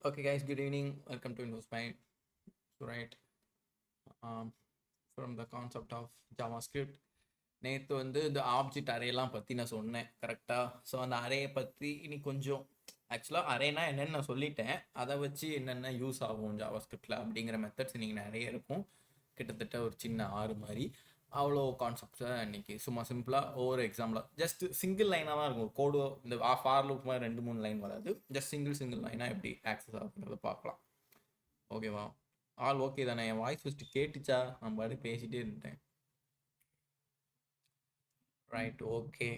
Okay, guys, good evening. Welcome to InvestMind. So, right, um, from the concept of JavaScript, நேற்று வந்து இந்த object அரேலாம் பற்றி நான் சொன்னேன் கரெக்டாக. ஸோ அந்த அரேயை பற்றி இனி கொஞ்சம் ஆக்சுவலாக அரேனா என்னென்னு நான் சொல்லிட்டேன். அதை வச்சு என்னென்ன யூஸ் ஆகும் ஜாவாஸ்கிரிப்டில் அப்படிங்கிற மெத்தட்ஸ் இன்றைக்கி நிறைய இருக்கும். கிட்டத்தட்ட ஒரு சின்ன ஆறு மாதிரி அவ்வளோ கான்செப்ட்ஸை இன்னைக்கு சும்மா சிம்பிளாக ஒவ்வொரு எக்ஸாம்பிள் ஜஸ்ட் சிங்கிள் லைனாக தான் இருக்கும். கோடு இந்த ஃபார் லூப் மாதிரி 2-3 லைன் வராது. ஜஸ்ட் சிங்கிள் லைனாக எப்படி ஆக்சஸ் ஆகுங்கிறத பார்க்கலாம். ஓகேவா? ஆல் ஓகே தானே? என் வாய்ஸ் ஃபஸ்ட்டு கேட்டுச்சா? நான் பாட்டு பேசிகிட்டே இருந்தேன். ரைட், ஓகே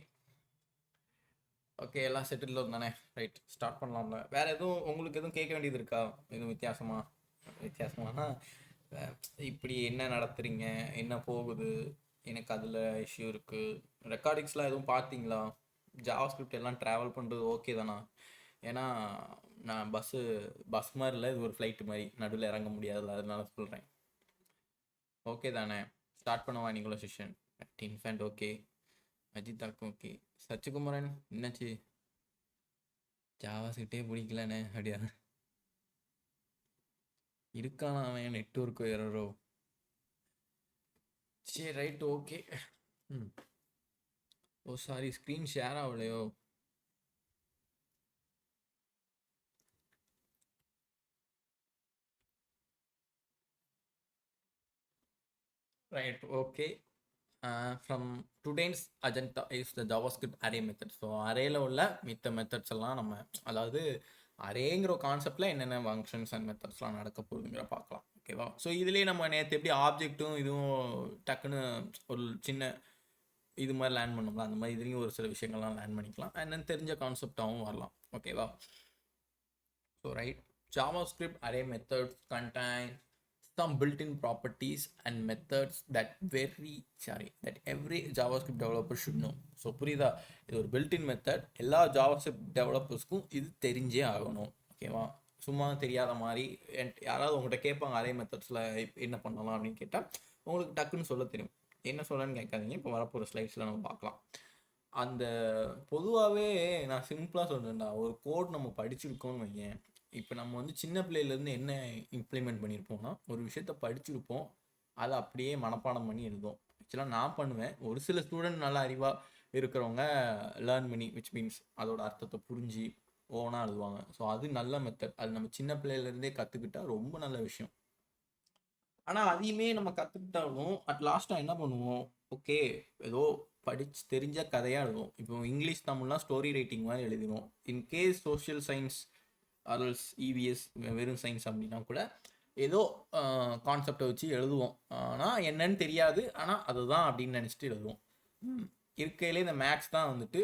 ஓகே, எல்லாம் செட்டில் தானே? ரைட், ஸ்டார்ட் பண்ணலாம்ல. வேறு எதுவும் உங்களுக்கு எதுவும் கேட்க வேண்டியது இருக்கா? எதுவும் வித்தியாசமானா இப்படி என்ன நடத்துறீங்க, என்ன போகுது, எனக்கு அதில் இஷ்யூ இருக்குது, ரெக்கார்டிங்ஸ்லாம் எதுவும் பார்த்தீங்களா, ஜாவாஸ்கிரிப்ட் எல்லாம் ட்ராவல் பண்ணுறது ஓகே தானா? ஏன்னா நான் பஸ் மாதிரி இல்லை, இது ஒரு ஃப்ளைட்டு மாதிரி, நடுவில் இறங்க முடியாதுல்ல, அதனால சொல்கிறேன். ஓகே தானே? ஸ்டார்ட் பண்ணவா நீங்களும் செஷன்? இன்ஃபேண்ட் ஓகே, அஜித்தாக்கும் ஓகே. சச்சிகுமரன் என்னாச்சு? ஜாவாஸ்கிரிப்டே பிடிக்கலண்ணே அப்படியா? இருக்கானா அவன் நெட்ஒர்க் எரரோ? சரி, right, okay. Oh sorry, screen share ஆகலையோ? Right, okay. From today's agenda is the JavaScript array method. So அரேல உள்ள மித்த மெத்தட்ஸ் எல்லாம் நம்ம, அதாவது அரேங்கிற கான்செப்டில் என்னென்ன ஃபங்க்ஷன்ஸ் அண்ட் மெத்தட்ஸ்லாம் நடக்க போகுதுங்கிற பார்க்கலாம். ஓகேவா? ஸோ இதுலேயே நம்ம நேற்று எப்படி ஆப்ஜெக்ட்டும் இதுவும் டக்குன்னு ஒரு சின்ன இது மாதிரி லேர்ன் பண்ணோம்ல, அந்த மாதிரி இதுலேயும் ஒரு சில விஷயங்கள்லாம் லேர்ன் பண்ணிக்கலாம். அண்ட் தென் தெரிஞ்ச கான்செப்டாகவும் வரலாம். ஓகேவா? So right, JavaScript array methods contain some built-in properties and methods that every JavaScript developer should know. So புரியுதா? இது ஒரு built-in மெத்தட், எல்லா JavaScript டெவலப்பர்ஸ்க்கும் இது தெரிஞ்சே ஆகணும். ஓகேவா? சும்மா தெரியாத மாதிரி யாராவது உங்கள்கிட்ட கேட்பாங்க அரே மெத்தட்ஸில் என்ன பண்ணலாம் அப்படின்னு கேட்டால் உங்களுக்கு டக்குன்னு சொல்ல தெரியும். என்ன சொல்லன்னு கேட்காதீங்க, இப்போ வரப்போகிற ஸ்லைட்ஸில் நம்ம பார்க்கலாம். அந்த பொதுவாகவே நான் சிம்பிளாக சொல்கிறேன்டா, ஒரு கோட் நம்ம படிச்சிருக்கோம்னு வையேன். இப்போ நம்ம வந்து சின்ன பிள்ளையிலேருந்து என்ன இம்ப்ளிமெண்ட் பண்ணியிருப்போம்னா, ஒரு விஷயத்த படிச்சிருப்போம், அதை அப்படியே மனப்பாடம் பண்ணி எழுதுவோம். ஆக்சுவலாக நான் பண்ணுவேன். ஒரு சில ஸ்டூடெண்ட் நல்ல அறிவாக இருக்கிறவங்க லேர்ன் பண்ணி, விச் மீன்ஸ் அதோட அர்த்தத்தை புரிஞ்சு ஓனாக எழுதுவாங்க. ஸோ அது நல்ல மெத்தட். அது நம்ம சின்ன பிள்ளையிலேருந்தே கற்றுக்கிட்டா ரொம்ப நல்ல விஷயம். ஆனால் அதையுமே நம்ம கற்றுக்கிட்டாலும் அட் லாஸ்ட்டாக என்ன பண்ணுவோம்? ஓகே, ஏதோ படித்து தெரிஞ்ச கதையாக எழுதுவோம். இப்போ இங்கிலீஷ் தமிழ்லாம் ஸ்டோரி ரைட்டிங் மாதிரி எழுதிடுவோம். இன்கேஸ் சோஷியல் சயின்ஸ் ஆர்எல்ஸ் இவிஎஸ் வெறும் சயின்ஸ் அப்படின்னா கூட ஏதோ கான்செப்டை வச்சு எழுதுவோம். ஆனால் என்னன்னு தெரியாது, ஆனால் அதுதான் அப்படின்னு நினச்சிட்டு எழுதுவோம். இருக்கையிலே இந்த மேக்ஸ் தான் வந்துட்டு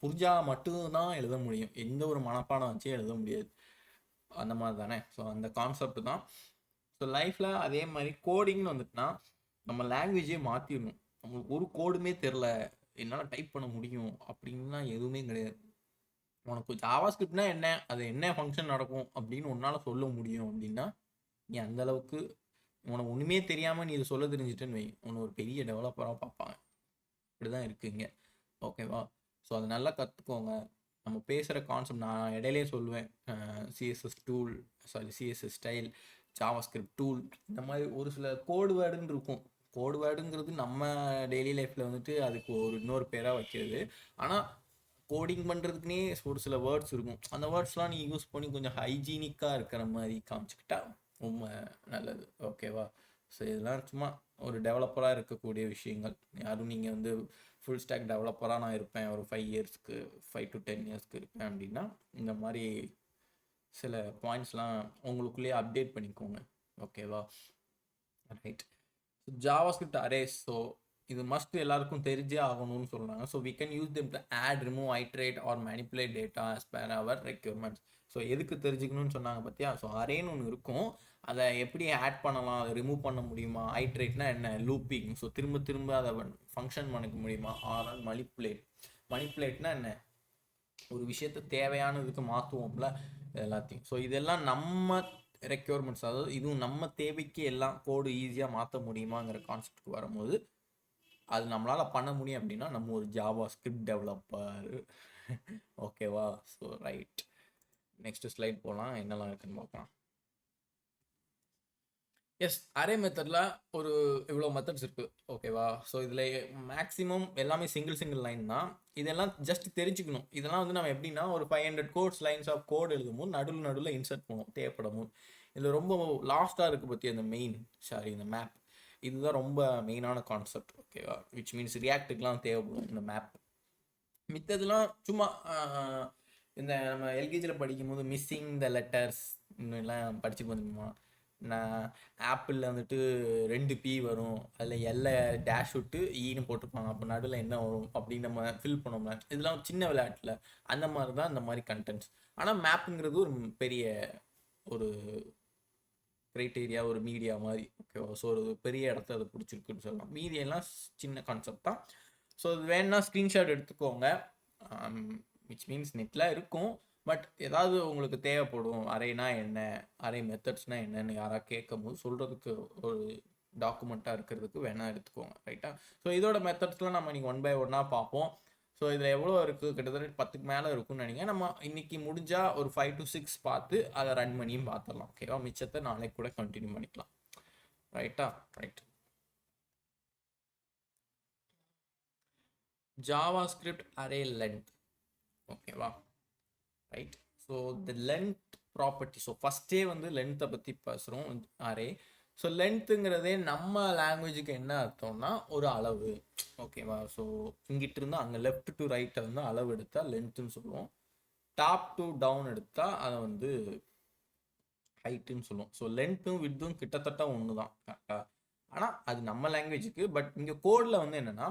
புரிஞ்சால் மட்டும்தான் எழுத முடியும். எந்த ஒரு மனப்பாடம் வச்சே எழுத முடியாது. அந்த மாதிரி தானே? ஸோ அந்த கான்செப்ட் தான். ஸோ லைஃப்பில் அதே மாதிரி கோடிங்னு வந்துட்டுனா நம்ம லாங்குவேஜே மாற்றிடணும். நம்மளுக்கு ஒரு கோடுமே தெரில, என்னால் டைப் பண்ண முடியும் அப்படின்லாம் எதுவுமே கிடையாது. உனக்கு ஜாவாஸ்கிரிப்ட்னா என்ன, அது என்ன ஃபங்க்ஷன் நடக்கும் அப்படின்னு உன்னால் சொல்ல முடியும் அப்படின்னா நீ அந்தளவுக்கு, உனக்கு ஒன்றுமே தெரியாமல் நீ இதை சொல்ல தெரிஞ்சிட்டேன்னு வை, உன்னை ஒரு பெரிய டெவலப்பராக பார்ப்பாங்க. இப்படி தான் இருக்குங்க. ஓகேவா? ஸோ அதை நல்லா கற்றுக்கோங்க. நம்ம பேசுகிற கான்செப்ட் நான் இடையிலே சொல்லுவேன், CSS tool, CSS style, JavaScript tool, இந்த மாதிரி ஒரு சில கோடு வேர்டுன்னு இருக்கும். கோடு வேர்டுங்கிறது நம்ம டெய்லி லைஃப்பில் வந்துட்டு அதுக்கு ஒரு இன்னொரு பேராக வைக்கிறது. ஆனால் கோடிங் பண்ணுறதுக்குனே ஒரு சில வேர்ட்ஸ் இருக்கும். அந்த வேர்ட்ஸ்லாம் நீ யூஸ் பண்ணி கொஞ்சம் ஹைஜீனிக்காக இருக்கிற மாதிரி காமிச்சிக்கிட்டா ரொம்ப நல்லது. ஓகேவா? ஸோ இதெல்லாம் சும்மா ஒரு டெவலப்பராக இருக்கக்கூடிய விஷயங்கள். யாரும் நீங்கள் வந்து ஃபுல் ஸ்டாக் டெவலப்பராக நான் இருப்பேன் ஒரு 5 to 10 இயர்ஸ்க்கு இருப்பேன் அப்படின்னா இந்த மாதிரி சில பாயிண்ட்ஸ்லாம் உங்களுக்குள்ளேயே அப்டேட் பண்ணிக்கோங்க. ஓகேவா? Right. So JavaScript arrays, so இது மஸ்ட் எல்லாருக்கும் தெரிஞ்சே ஆகணும்னு சொல்கிறாங்க. So we can use them to add, remove, iterate or manipulate data as per our requirements. So எதுக்கு தெரிஞ்சுக்கணும்னு சொன்னாங்க பார்த்தியா? ஸோ அரேன்னு ஒன்று இருக்கும், அதை எப்படி ஆட் பண்ணலாம், அதை ரிமூவ் பண்ண முடியுமா, ஐட்ரேட்னா என்ன, லூப்பிங், ஸோ திரும்ப திரும்ப அதை ஃபங்க்ஷன் பண்ணிக்க முடியுமா, ஆர் மணிப்புலேட்னா என்ன, ஒரு விஷயத்தை தேவையானதுக்கு மாற்றுவோம்ல எல்லாத்தையும். ஸோ இதெல்லாம் நம்ம ரெக்யர்மெண்ட்ஸ், அதாவது இதுவும் நம்ம தேவைக்கு எல்லாம் கோடு ஈஸியாக மாற்ற முடியுமாங்கிற கான்செப்டுக்கு வரும்போது அது நம்மளால் பண்ண முடியும் அப்படின்னா நம்ம ஒரு ஜாவா ஸ்கிரிப்ட் டெவலப்பர். ஓகேவா? ஸோ ரைட், நெக்ஸ்ட் ஸ்லைட் போகலாம், என்னெல்லாம் இருக்குன்னு பார்க்கலாம். எஸ், அரே மெத்தடில் ஒரு இவ்வளோ மெத்தட்ஸ் இருக்குது. ஓகேவா? ஸோ இதில் மேக்ஸிமம் எல்லாமே சிங்கிள் லைன் தான். இதெல்லாம் ஜஸ்ட் தெரிஞ்சுக்கணும். இதெல்லாம் வந்து நம்ம எப்படின்னா ஒரு 500 கோட்ஸ் லைன்ஸ் ஆஃப் கோட் எழுதும்போது நடுவில் இன்சர்ட் பண்ணுவோம் தேவைப்படும். இதில் ரொம்ப லாஸ்ட்டாக இருக்குது பற்றி அந்த இந்த மேப், இதுதான் ரொம்ப மெயினான கான்செப்ட். ஓகேவா? விச் மீன்ஸ் ரியாக்டுக்கெலாம் தேவைப்படும் இந்த மேப். மித்ததுலாம் சும்மா இந்த நம்ம எல்கேஜியில் படிக்கும்போது மிஸ்ஸிங் த லெட்டர்ஸ் இன்னும் படிச்சு வந்துருமா, நான் ஆப்பிளில் வந்துட்டு 2P வரும், அதில் எல்ல டேஷ் விட்டு ஈன்னு போட்டிருப்பாங்க, அப்போ நடுவில் என்ன வரும் அப்படின்னு நம்ம ஃபில் பண்ணோம்ல. இதெல்லாம் சின்ன விளையாட்டில் அந்த மாதிரி தான் இந்த மாதிரி கண்டென்ட்ஸ். ஆனால் மேப்புங்கிறது ஒரு பெரிய ஒரு க்ரைட்டீரியா, ஒரு மீடியா மாதிரி. ஓகேவா? ஸோ ஒரு பெரிய இடத்த அதை பிடிச்சிருக்குன்னு சொல்லலாம். மீடியெல்லாம் சின்ன கான்செப்ட் தான். ஸோ இது வேணுன்னா ஸ்க்ரீன்ஷாட் எடுத்துக்கோங்க. விச் மீன்ஸ் நெட்டில் இருக்கும், பட் ஏதாவது உங்களுக்கு தேவைப்படும். அரேனா என்ன, அரே மெத்தட்ஸ்னால் என்னன்னு யாராவது கேட்கும் போது சொல்கிறதுக்கு ஒரு டாக்குமெண்ட்டாக இருக்கிறதுக்கு வேணால் எடுத்துக்கோங்க. ரைட்டா? ஸோ இதோட மெத்தட்ஸ்லாம் நம்ம இன்றைக்கி 1 by 1 பார்ப்போம். ஸோ இதில் எவ்வளோ இருக்குது, கிட்டத்தட்ட 10க்கு மேலே இருக்குன்னு நினைக்கிறேன். நம்ம இன்றைக்கி முடிஞ்சால் ஒரு 5 to 6 பார்த்து அதை ரன் பண்ணியும் பார்த்துடலாம். ஓகேவா? மிச்சத்தை நாளைக்கு கூட கண்டினியூ பண்ணிக்கலாம். ரைட்டா? ரைட். JavaScript array length. ஓகேவா? Right. So the length property. So ஃபஸ்ட்டே வந்து லென்த்தை பற்றி பேசுகிறோம் அரே. ஸோ லென்த்துங்கிறதே நம்ம லாங்குவேஜுக்கு என்ன அர்த்தம்னா ஒரு அளவு. ஓகேவா? ஸோ இங்கிட்ட இருந்தால் அங்கே லெஃப்ட் டு ரைட்டை வந்து அளவு எடுத்தால் லென்த்துன்னு சொல்லுவோம். டாப் டு டவுன் எடுத்தால் அதை வந்து ஹைட்டுன்னு சொல்லுவோம். ஸோ லென்த்தும் விட்த்தும் கிட்டத்தட்ட ஒன்று தான். கரெக்டாக? ஆனால் அது நம்ம லாங்குவேஜுக்கு. பட் இங்கே கோடில் வந்து என்னென்னா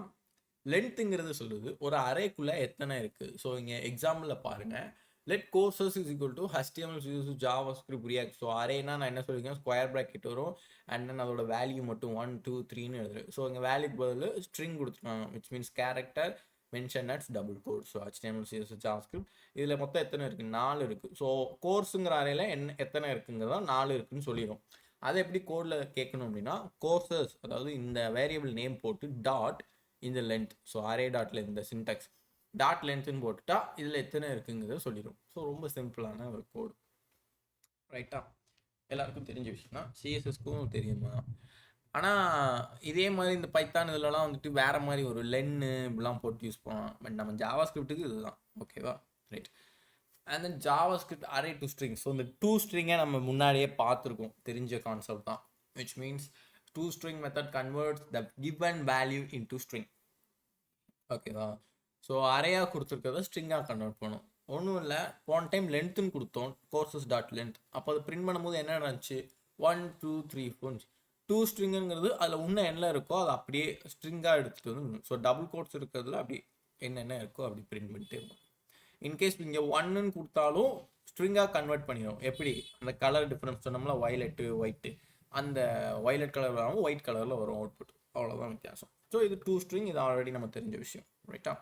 லென்த்துங்கிறது சொல்லுது ஒரு அரேக்குள்ளே எத்தனை இருக்குது. ஸோ இங்கே எக்ஸாம்பிளில் பாருங்கள், let courses is equal to HTML CSS JavaScript React. So arena நான் என்ன சொல்லியிருக்கேன், ஸ்கொயர் ப்ராக்கெட் வரும், அண்ட் தென் அதோட வேல்யூ மட்டும் 1 2 3ன்னு எழுதுரு. ஸோ இங்கே வேல்யூக்கு பதில் ஸ்ட்ரிங் கொடுத்துருக்காங்க, which means character mention as double quote. So HTML CSS JavaScript இதில் மொத்தம் எத்தனை இருக்குது, 4 இருக்குது. ஸோ கோர்ஸுங்கிற அரேல எத்தனை இருக்குங்கிறதா 4 இருக்குன்னு சொல்லிடும். அதை எப்படி கோடில் கேட்கணும் அப்படின்னா, கோர்சஸ் அதாவது இந்த வேரியபிள் நேம் போட்டு டாட் இந்த length. So array dot length, இந்த சின்டாக்ஸ் டாட் லென்த்துன்னு போட்டுட்டா இதில் எத்தனை இருக்குங்கிறத சொல்லிடும். ஸோ ரொம்ப சிம்பிளான ஒரு கோடு. ரைட்டா? எல்லாருக்கும் தெரிஞ்ச விஷயம் தான், சிஎஸ்எஸ்க்கும் தெரியுமா. ஆனால் இதே மாதிரி இந்த பைத்தான் இதுலலாம் வந்துட்டு வேறு மாதிரி ஒரு லென்னு இப்படிலாம் போட்டு யூஸ் பண்ணலாம். பட் நம்ம ஜாவாஸ்கிரிப்டுக்கு இதுதான். ஓகேவா? Right. And then JavaScript array to string. So இந்த டூ ஸ்ட்ரிங்கை நம்ம முன்னாடியே பார்த்துருக்கோம், தெரிஞ்ச கான்செப்ட் தான். Which means to string method converts the given value into string. ஓகேவா? ஸோ அரையாக கொடுத்துருக்கிறத ஸ்ட்ரிங்காக கன்வெர்ட் பண்ணும். ஒன்றும் இல்லை, போன டைம் லென்த்துன்னு கொடுத்தோம், கோர்சஸ் டாட் லென்த். அப்போ அதை பிரிண்ட் பண்ணும்போது என்ன நடந்துச்சு, 1 2 3 4 டூ ஸ்ட்ரிங்குங்கிறது அதில் இன்னும் என்ன இருக்கோ அதை அப்படியே ஸ்ட்ரிங்காக எடுத்துகிட்டு வந்து. ஸோ டபுள் கோட்ஸ் இருக்கிறதுல அப்படி என்னென்ன இருக்கோ அப்படி பிரிண்ட் பண்ணிட்டு இருக்கும். இன்கேஸ் இங்கே 1ன்னு கொடுத்தாலும் ஸ்ட்ரிங்காக கன்வெர்ட் பண்ணிடும். எப்படி அந்த கலர் டிஃப்ரென்ஸ் சொன்னோம்னா, வயலட்டு ஒயிட்டு, அந்த வயலட் கலர் வராமல் ஒயிட் கலரில் வரும் அவுட்புட். அவ்வளோதான் வித்தியாசம். ஸோ இது டூ ஸ்ட்ரிங், இது ஆல்ரெடி நம்ம தெரிஞ்ச விஷயம். ரைட்டா?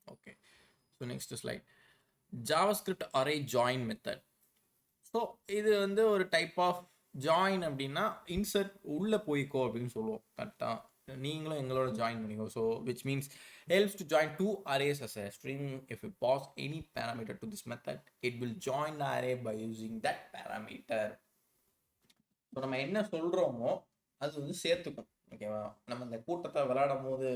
Okay. So next slide, JavaScript array join method. So இது வந்து ஒரு டைப் ஆஃப் ஜாயின். அப்படின்னா இன்சர்ட் உள்ளே போய்க்கோ அப்படின்னு சொல்லுவோம். கரெக்டாக? நீங்களும் எங்களோட ஜாயின் பண்ணிக்கோ. So which means helps to join two arrays as a string. If you pass any parameter to this method, it will join the array by using that parameter. So நம்ம என்ன சொல்கிறோமோ அது வந்து சேர்த்துக்கும். ஓகேவா? நம்ம இந்த கூட்டத்தை விளையாடும் போது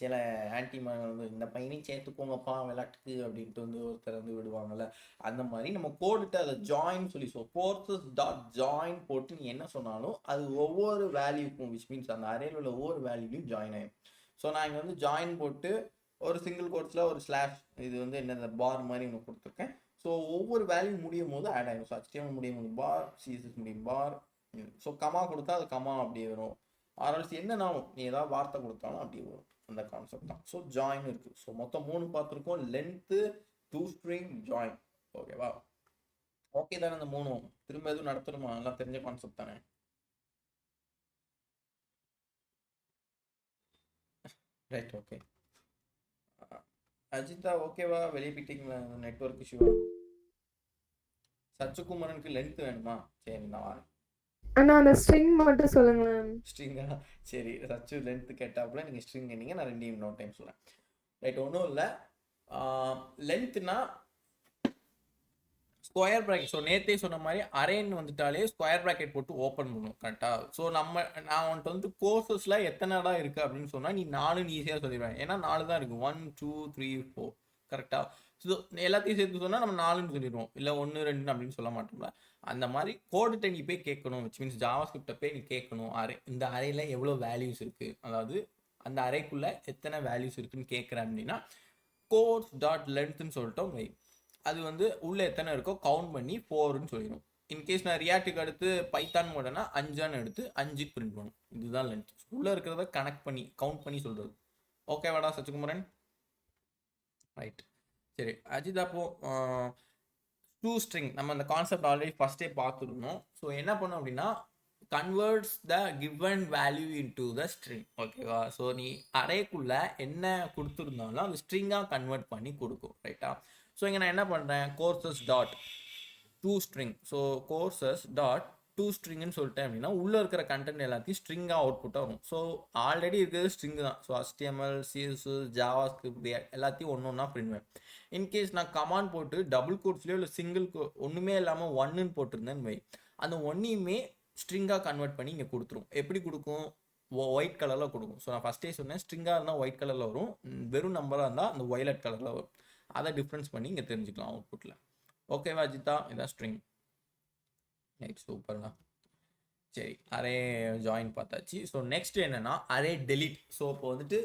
சில ஆன்டிமான் வந்து இந்த பையனையும் சேர்த்துக்கோங்கப்பா விளையாட்டுக்கு அப்படின்ட்டு வந்து ஒருத்தர் வந்து விடுவாங்கல்ல, அந்த மாதிரி நம்ம கோடிட்டு அதை ஜாயின் சொல்லி. ஸோ கோர்சஸ் டாட் ஜாயின் போட்டு நீ என்ன சொன்னாலும் அது ஒவ்வொரு வேல்யூக்கும், விச் மீன்ஸ் அந்த அரேல உள்ள ஒவ்வொரு வேல்யூலையும் ஜாயின் ஆகும். ஸோ நான் இங்கே வந்து ஜாயின் போட்டு ஒரு சிங்கிள் கோட்ஸில் ஒரு ஸ்லாஷ், இது வந்து என்ன பார் மாதிரி ஒன்று கொடுத்துருக்கேன். ஸோ ஒவ்வொரு வேல்யூ முடியும் போது ஆட் ஆகும். ஸோ HTML முடியும் போது பார், CSS முடியும் பார். ஸோ கமா கொடுத்தா அது கமா அப்படியே வரும். ஆர்எல்ஸ் என்னன்னாலும் நீ ஏதாவது வார்த்தை கொடுத்தாலும் அப்படியே வரும். அந்த கான்செப்ட் தான். ஸோ ஜாயின் இருக்குது. ஸோ மொத்தம் 3 பார்த்துருக்கோம், லென்த்து, டூ ஸ்ட்ரிங், ஜாயின். ஓகேவா? ஓகே தானே? இந்த 3 திரும்ப எதுவும் நடத்தணுமா? எல்லாம் தெரிஞ்ச கான்செப்ட் தானே? ரைட். ஓகே. அஜிதா ஓகேவா? வெளியே போயிட்டீங்களா? நெட்ஒர்க் இஷ்யூவா? சச்சுக்குமரனுக்கு லென்த் வேணுமா? சரி நான் வரேன். அண்ணா அந்த ஸ்ட்ரிங் மட்டும் சொல்லுங்களேன். ஸ்ட்ரிங்கா? சரி, சச்சு லென்த் கேட்டாப்புல நீங்கள் ஸ்ட்ரிங் என்னீங்க, நான் 2 இன்னொரு டைம் சொல்கிறேன். ரைட். ஒன்றும் இல்லை, லென்த்னா ஸ்கொயர் ப்ராக்கெட். ஸோ நேற்றே சொன்ன மாதிரி அரேன்னு வந்துட்டாலே ஸ்கொயர் ப்ராக்கெட் போட்டு ஓப்பன் பண்ணும் கரெக்டாக. ஸோ நான் வந்துட்டு வந்து கோர்சஸில் எத்தனைடா இருக்குது அப்படின்னு சொன்னால் நீ 4ன்னு ஈஸியாக சொல்லிடுவேன். ஏன்னா 4 தான் இருக்குது, 1 2 3 4 கரெக்டாக. ஸோ எல்லாத்தையும் சேர்த்து சொன்னால் நம்ம 4ன்னு சொல்லிடுவோம், இல்லை 1 2 அப்படின்னு சொல்ல மாட்டோம்ல. அந்த மாதிரி கோடுகிட்ட நீ போய் கேட்கணும், விச் மீன்ஸ் ஜாவாஸ்கிரிப்டை போய் நீ கேட்கணும், இந்த அரேயில் எவ்வளோ வேல்யூஸ் இருக்குது, அதாவது அந்த அரேக்குள்ளே எத்தனை வேல்யூஸ் இருக்குன்னு கேட்குறேன் அப்படின்னா கோர்ஸ் டாட் லென்த்னு சொல்லிட்டோம் வை. அது வந்து உள்ளே எத்தனை இருக்கோ கவுண்ட் பண்ணி 4ன்னு சொல்லிடும். இன்கேஸ் நான் ரியாக்டுக்கு அடுத்து பைத்தான் மோடனா 5ஆன்னு எடுத்து 5 பிரிண்ட் பண்ணும். இதுதான் லென்த். உள்ளே இருக்கிறத கனெக்ட் பண்ணி கவுண்ட் பண்ணி சொல்கிறது. ஓகேவாடா சச்சிகுமரன்? ரைட். சரி அஜித், அப்போ டூ ஸ்ட்ரிங் நம்ம அந்த கான்செப்ட் ஆல்ரெடி ஃபஸ்ட்டே பார்த்துருந்தோம். ஸோ என்ன பண்ணோம் அப்படின்னா converts the given value into the string. ஓகேவா? ஸோ நீ அரேக்குள்ளே என்ன கொடுத்துருந்தாலும் அது ஸ்ட்ரிங்காக கன்வெர்ட் பண்ணி கொடுக்கும். ரைட்டா? ஸோ இங்கே நான் என்ன பண்ணுறேன், courses dot to string. So courses dot to ஸ்ட்ரிங்னு சொல்லிட்டேன் அப்படின்னா உள்ளே இருக்கிற கண்டென்ட் எல்லாத்தையும் ஸ்ட்ரிங்காக அவுட்புட்டாக வரும். ஸோ ஆல்ரெடி இருக்கிறது ஸ்ட்ரிங் தான். ஸோ HTML CSS ஜாவாஸ்கிரிப்ட் எல்லாத்தையும் ஒன்று ஒன்றா பிரிண்ட்வேன். இன்கேஸ் நான் கமாண்ட் போட்டு டபுள் கோட்ஸ்லேயோ இல்லை சிங்கிள் ஒன்றுமே இல்லாமல் 1ன்னு போட்டிருந்தேன்னு வை, அந்த ஒன்றையுமே ஸ்ட்ரிங்காக கன்வெர்ட் பண்ணி இங்கே கொடுத்துரும். எப்படி கொடுக்கும்? ஒயிட் கலரில் கொடுக்கும். ஸோ நான் ஃபஸ்ட்டே சொன்னேன், ஸ்ட்ரிங்காக இருந்தால் ஒயிட் கலரில் வரும், வெறும் நம்பராக இருந்தால் அந்த ஒய்லட் கலரில் வரும். அதை டிஃப்ரென்ஸ் பண்ணி இங்கே தெரிஞ்சுக்கலாம் அவுட்புட்டில். ஓகேவா அஜிதா? இதான் ஸ்ட்ரிங். ரைட், சூப்பர்ண்ணா. சரி, அரே ஜாயின் பார்த்தாச்சு. ஸோ நெக்ஸ்ட் என்னென்னா அரே டெலீட். ஸோ இப்போ வந்துட்டு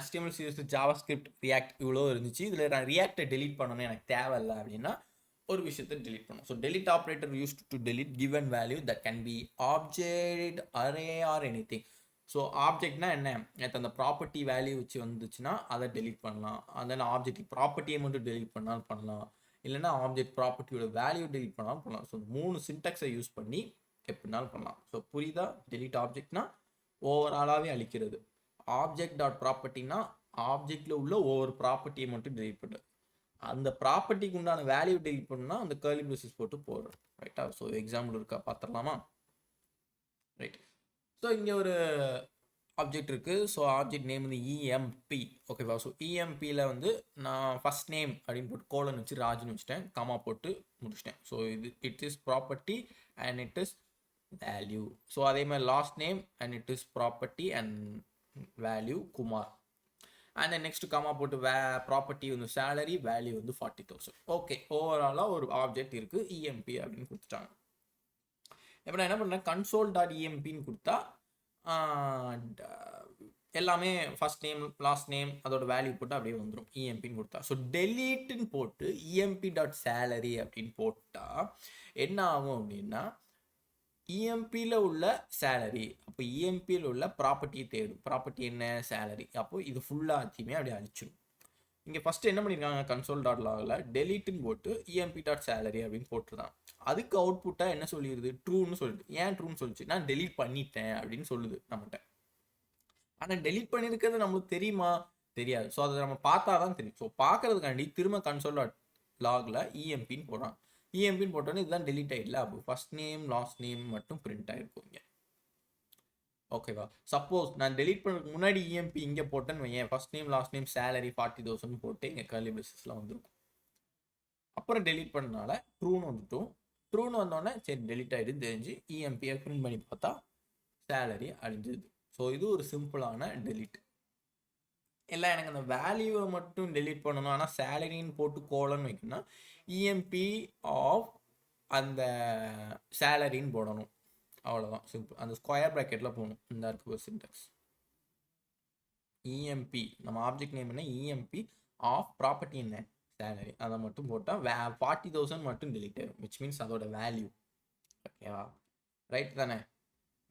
HTML CSS ஜாவாஸ்கிரிப்ட் ரியாக்ட் இவ்வளோ இருந்துச்சு, இதில் நான் ரியாக்டை டெலீட் பண்ணணும் எனக்கு தேவையில்லை அப்படின்னா ஒரு விஷயத்தை டெலீட் பண்ணும். So delete operator used to delete given value that can be object, array or anything. So ஆப்ஜெக்ட்னா என்ன, எனக்கு அந்த ப்ராப்பர்ட்டி வேல்யூ வச்சு வந்துச்சுன்னா அதை டெலீட் பண்ணலாம். அதனால் ஆப்ஜெக்ட் ப்ராப்பர்ட்டியை மட்டும் டெலீட் பண்ணாலும் பண்ணலாம், இல்லைன்னா ஆப்ஜெக்ட் ப்ராப்பர்ட்டியோட வேல்யூ டெலீட் பண்ணாலும் பண்ணலாம். ஸோ 3 சின்டாக்ஸை யூஸ் பண்ணி எப்படினாலும் பண்ணலாம். ஸோ புரியுதா? டெலீட் ஆப்ஜெக்ட்னா ஓவராலாகவே அழிக்கிறது. ஆப்ஜெக்ட் டாட் ப்ராப்பர்ட்டினா ஆப்ஜெக்டில் உள்ள ஒவ்வொரு ப்ராப்பர்ட்டியை மட்டும் டெலீட் பண்ணுறது. அந்த ப்ராப்பர்ட்டிக்கு உண்டான வேல்யூ டெலீட் பண்ணால் அந்த கர்லி ப்ரேசஸ் போட்டு போடுறோம். ரைட்டா? ஸோ எக்ஸாம்பிள் இருக்கா பார்த்துடலாமா? ரைட். ஸோ இங்கே ஒரு ஆப்ஜெக்ட் இருக்குது. ஸோ ஆப்ஜெக்ட் நேம் வந்து இஎம்பி. ஓகேவா? ஸோ இஎம்பியில் வந்து நான் ஃபஸ்ட் நேம் அப்படின்னு போட்டு கோலன் வச்சு ராஜுன்னு வச்சுட்டேன், கமா போட்டு முடிச்சிட்டேன். ஸோ இது it is property and it is value. So அதே மாதிரி last name and it is property and value Kumar. And then next comma போட்டு ப்ராப்பர்ட்டி வந்து சேலரி, வேல்யூ வந்து 40,000. ஓகே, ஓவராலாக ஒரு ஆப்ஜெக்ட் இருக்குது இஎம்பி அப்படின்னு கொடுத்துட்டாங்க. இப்போ நான் என்ன பண்ணுறேன், கன்சோல் டாட் இஎம்பின்னு கொடுத்தா எல்லாமே ஃபர்ஸ்ட் நேம் லாஸ்ட் நேம் அதோட வேல்யூ போட்டு அப்படியே வந்துடும் இஎம்பின்னு கொடுத்தா. ஸோ டெலீட்டுன்னு போட்டு இஎம்பி டாட் சேலரி அப்படின்னு போட்டால் என்ன ஆகும் அப்படின்னா இஎம்பியில் உள்ள சேலரி, அப்போ இஎம்பியில் உள்ள ப்ராப்பர்ட்டியை தேடும். ப்ராப்பர்ட்டி என்ன? சேலரி. அப்போ இது ஃபுல்லாத்தையுமே அப்படியே அழிச்சிடும். இங்கே ஃபஸ்ட்டு என்ன பண்ணியிருக்காங்க, கன்சோல் டாட் லாகில் டெலீட்டுன்னு போட்டு இஎம்பி டாட் சேலரி அப்படின்னு போட்டுருதான். அதுக்கு அவுட்புட்டாக என்ன சொல்லிடுது, ட்ரூன்னு சொல்லிட்டு. ஏன் ட்ரூன்னு சொல்லிச்சு, நான் டெலீட் பண்ணிட்டேன் அப்படின்னு சொல்லுது நம்மகிட்ட. ஆனால் டெலீட் பண்ணியிருக்கிறது நம்மளுக்கு தெரியுமா? தெரியாது. ஸோ அதை நம்ம பார்த்தா தான் தெரியும். ஸோ பார்க்கறதுக்காண்டி திரும்ப கன்சோல் டாட் லாகில் இஎம்பின்னு போடுறான். இஎம்பின்னு போட்டோன்னே இதுதான் டெலீட் ஆகிடல. அப்போ ஃபர்ஸ்ட் நேம் லாஸ்ட் நேம் மட்டும் பிரிண்ட் ஆகிருக்கும் இங்கே. ஓகேவா? சப்போஸ் நான் டெலீட் பண்ணுறதுக்கு முன்னாடி இஎம்பி இங்கே போட்டேன்னு வையேன், first name last name salary 40,000 போட்டு இங்கே கர்லி பிரேசஸ்லாம் வந்துருக்கும். அப்புறம் டெலீட் பண்ணனால ட்ரூன்னு வந்துட்டும். ட்ரூன்னு வந்தோடனே சரி டெலீட் ஆகிடுன்னு தெரிஞ்சு இஎம்பியை பிரிண்ட் பண்ணி பார்த்தா சேலரி அழிஞ்சிது. ஸோ இது ஒரு சிம்பிளான டெலீட். இல்லை எனக்கு அந்த வேல்யூவை மட்டும் டெலீட் பண்ணணும், ஆனால் சேலரின்னு போட்டு கோலன்னு வைக்கணும்னா இஎம்பி ஆஃப் அந்த சேலரின்னு போடணும். அவ்வளோதான், சிம்பிள். அந்த ஸ்கொயர் ப்ராக்கெட்டில் போகணும். இந்த இருக்கு ஒரு சின்டாக்ஸ். இஎம்பி நம்ம ஆப்ஜெக்ட் நேம் என்ன, இஎம்பி ஆஃப் ப்ராப்பர்ட்டி என்ன, சேலரி. அதை மட்டும் போட்டால் 40,000 மட்டும் டெலீட் ஆகும், விச் மீன்ஸ் அதோட வேல்யூ. ஓகேவா? ரைட் தானே?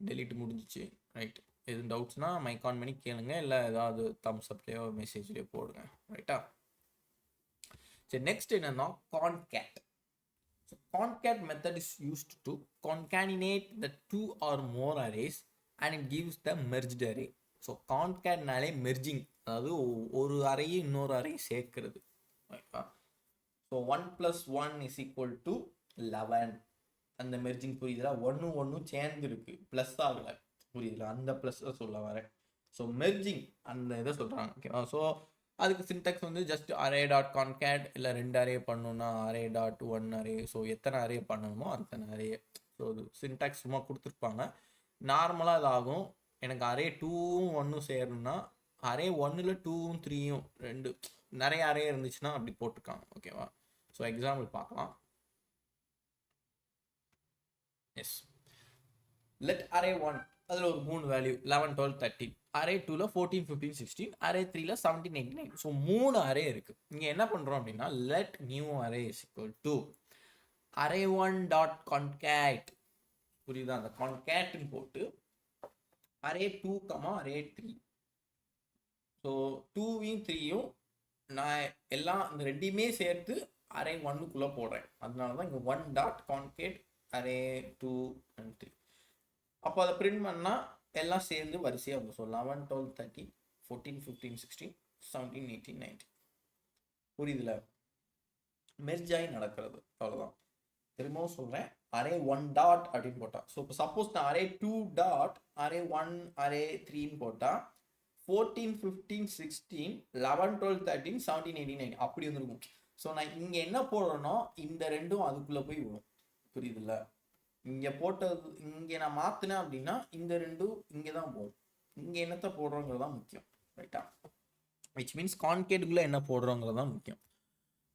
டெலீட் முடிஞ்சிச்சு. ரைட். எதுவும் டவுட்ஸ்னால் மைக் ஆன் பண்ணி கேளுங்க, இல்லை ஏதாவது தம்ஸ் அப்லேயோ மெசேஜ்லேயோ போடுங்க. ரைட்டா? சரி, நெக்ஸ்ட் என்னன்னா concat. So concat method is used to concatenate the 2 or more arrays and it gives the merged array. So கான்கேட்னாலே மெர்ஜிங், அதாவது ஒரு அறையை இன்னொரு அறையை சேர்க்கிறது. ஓகேவா? ஸோ 1 + 1 = 11. அந்த மெர்ஜிங் புரியுதுல? 1 1 சேர்ந்து இருக்கு, ப்ளஸ் ஆகலை, புரியுதுல? அந்த ப்ளஸ் சொல்ல வரேன். ஸோ மெர்ஜிங் அந்த இதை சொல்கிறாங்க. ஓகேவா? ஸோ அதுக்கு சின்டாக்ஸ் வந்து ஜஸ்ட் அரே டாட் கான்கேட், இல்லை 2 அரே பண்ணணும்னா அரே டாட் 1 அரே. ஸோ எத்தனை அரே பண்ணணுமோ அத்தனை அரே. ஸோ அது சின்டாக்ஸ் சும்மா கொடுத்துருப்பாங்க. நார்மலாக இது ஆகும். எனக்கு அரே 2ம் 1ம் சேரணும்னா அரே 1ல் 2ம் 3ம் 2 நிறைய அரே இருந்துச்சுன்னா அப்படி போட்டிருக்காங்க. ஓகேவா? ஸோ எக்ஸாம்பிள் பார்க்கலாம். எஸ், லெட் அரே 1 அதில் ஒரு 3 வேல்யூ 11 12 13. அரே 2ல் 14 15 16. அரே 3ல் 17 18. ஸோ 3 அரே இருக்கு. இங்கே என்ன பண்ணுறோம் அப்படின்னா let new array is equal to array 1 dot concat. புரியுதா? அந்த கான்கேட்னு போட்டு அரே 2 அரே 3. ஸோ 2வையும் 3யும் நான் எல்லாம் இந்த ரெண்டையுமே சேர்த்து அரே 1க்குள்ளே போடுறேன். அதனால தான் இங்கே 1 டாட் கான்கேட் அரே 2 and 3. அப்போ அதை பிரிண்ட் பண்ணால் எல்லாம் சேர்ந்து வரிசையாக வரும். ஸோ 11 12 13 14 15 16 17 18 19. புரியுதுல? மெர்ஜ் ஆகி நடக்கிறது, அவ்வளோதான். திரும்பவும் சொல்கிறேன், அரே 1 டாட் அப்படின்னு போட்டால், ஸோ இப்போ சப்போஸ் நான் அரே 2 டாட் அரே 1 அரே 3ன்னு போட்டால் 14 15 16 11 12 13 17 18 19 அப்படி வந்துருக்கும். ஸோ நான் இங்கே என்ன போடுறேனோ இந்த ரெண்டும் அதுக்குள்ளே போய் விடும். புரியுதுல்ல? இங்கே போட்டது இங்கே நான் மாற்றினேன் அப்படின்னா இந்த ரெண்டும் இங்கே தான் போகும். இங்கே என்னத்தை போடுறோங்கிறது தான் முக்கியம். ரைட்டா? விச் மீன்ஸ் கான்கேட்டுக்குள்ளே என்ன போடுறோங்கிறது தான் முக்கியம்.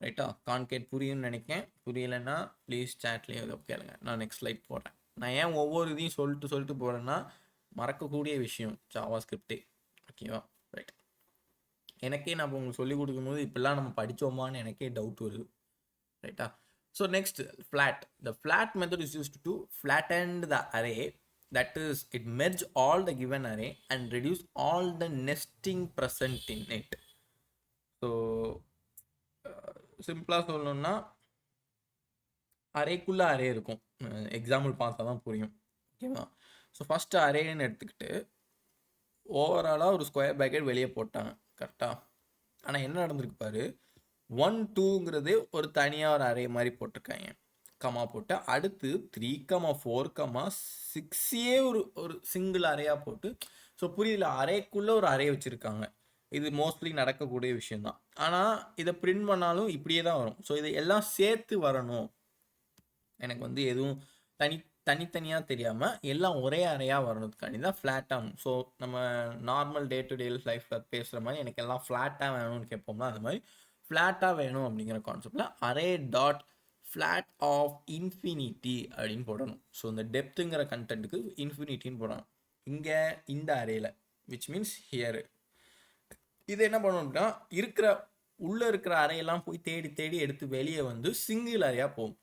ரைட்டா? கான்கேட் புரியும்னு நினைக்கிறேன். புரியலைன்னா ப்ளீஸ் சேட்லேயே அதை கேளுங்க. நான் நெக்ஸ்ட் ஸ்லைட் போடுறேன். நான் ஏன் ஒவ்வொரு இதையும் சொல்லிட்டு போகிறேன்னா மறக்கக்கூடிய விஷயம் ஜாவா ஸ்கிரிப்டே. ஓகேவா? ரைட். எனக்கே நான் உங்களுக்கு சொல்லிக் கொடுக்கும்போது இப்படிலாம் நம்ம படித்தோமான்னு எனக்கே டவுட் வருது. ரைட்டா? So next, flat. The flat method is used to flatten the array. That is, it merge all the given array and reduce all the nesting present in it. So, சிம்பிளாக சொல்லணும்னா அரேக்குள்ளே அரே இருக்கும். Example பார்த்தா தான் புரியும். ஓகேவா? So first அரேன்னு எடுத்துக்கிட்டு ஓவராலாக ஒரு ஸ்கொயர் ப்ராக்கெட் வெளியே போட்டாங்க. கரெக்டாக? ஆனால் என்ன நடந்திருக்கு பாரு, 1 2ங்கிறது ஒரு தனியாக ஒரு அரே மாதிரி போட்டிருக்காங்க, கமா போட்டு. அடுத்து 3 4 6ஏ ஒரு சிங்கிள் அரேயாக போட்டு. ஸோ புரியல, அரேக்குள்ளே ஒரு அரே வச்சுருக்காங்க. இது மோஸ்ட்லி நடக்கக்கூடிய விஷயந்தான். ஆனால் இதை பிரிண்ட் பண்ணாலும் இப்படியே தான் வரும். ஸோ இதை எல்லாம் சேர்த்து வரணும். எனக்கு வந்து எதுவும் தனித்தனியாக தெரியாமல் எல்லாம் ஒரே அறையாக வரணுதுக்காண்டி தான் ஃப்ளாட்டாக. ஸோ நம்ம நார்மல் டே டு டே லைஃப்பில் பேசுகிற மாதிரி எனக்கு எல்லாம் ஃப்ளாட்டாக வேணும்னு கேட்போம்னா அது மாதிரி ஃப்ளாட்டாக வேணும் அப்படிங்கிற கான்செப்டில் array dot flat of infinity அப்படின்னு போடணும். ஸோ இந்த டெப்த்துங்கிற கண்டென்ட்டுக்கு இன்ஃபினிட்டின்னு போடணும் இங்கே இந்த அரேயில், விச் மீன்ஸ் ஹியரு. இது என்ன பண்ணணும் அப்படின்னா உள்ளே இருக்கிற அறையெல்லாம் போய் தேடி எடுத்து வெளியே வந்து சிங்கிள் அறையாக போகும்.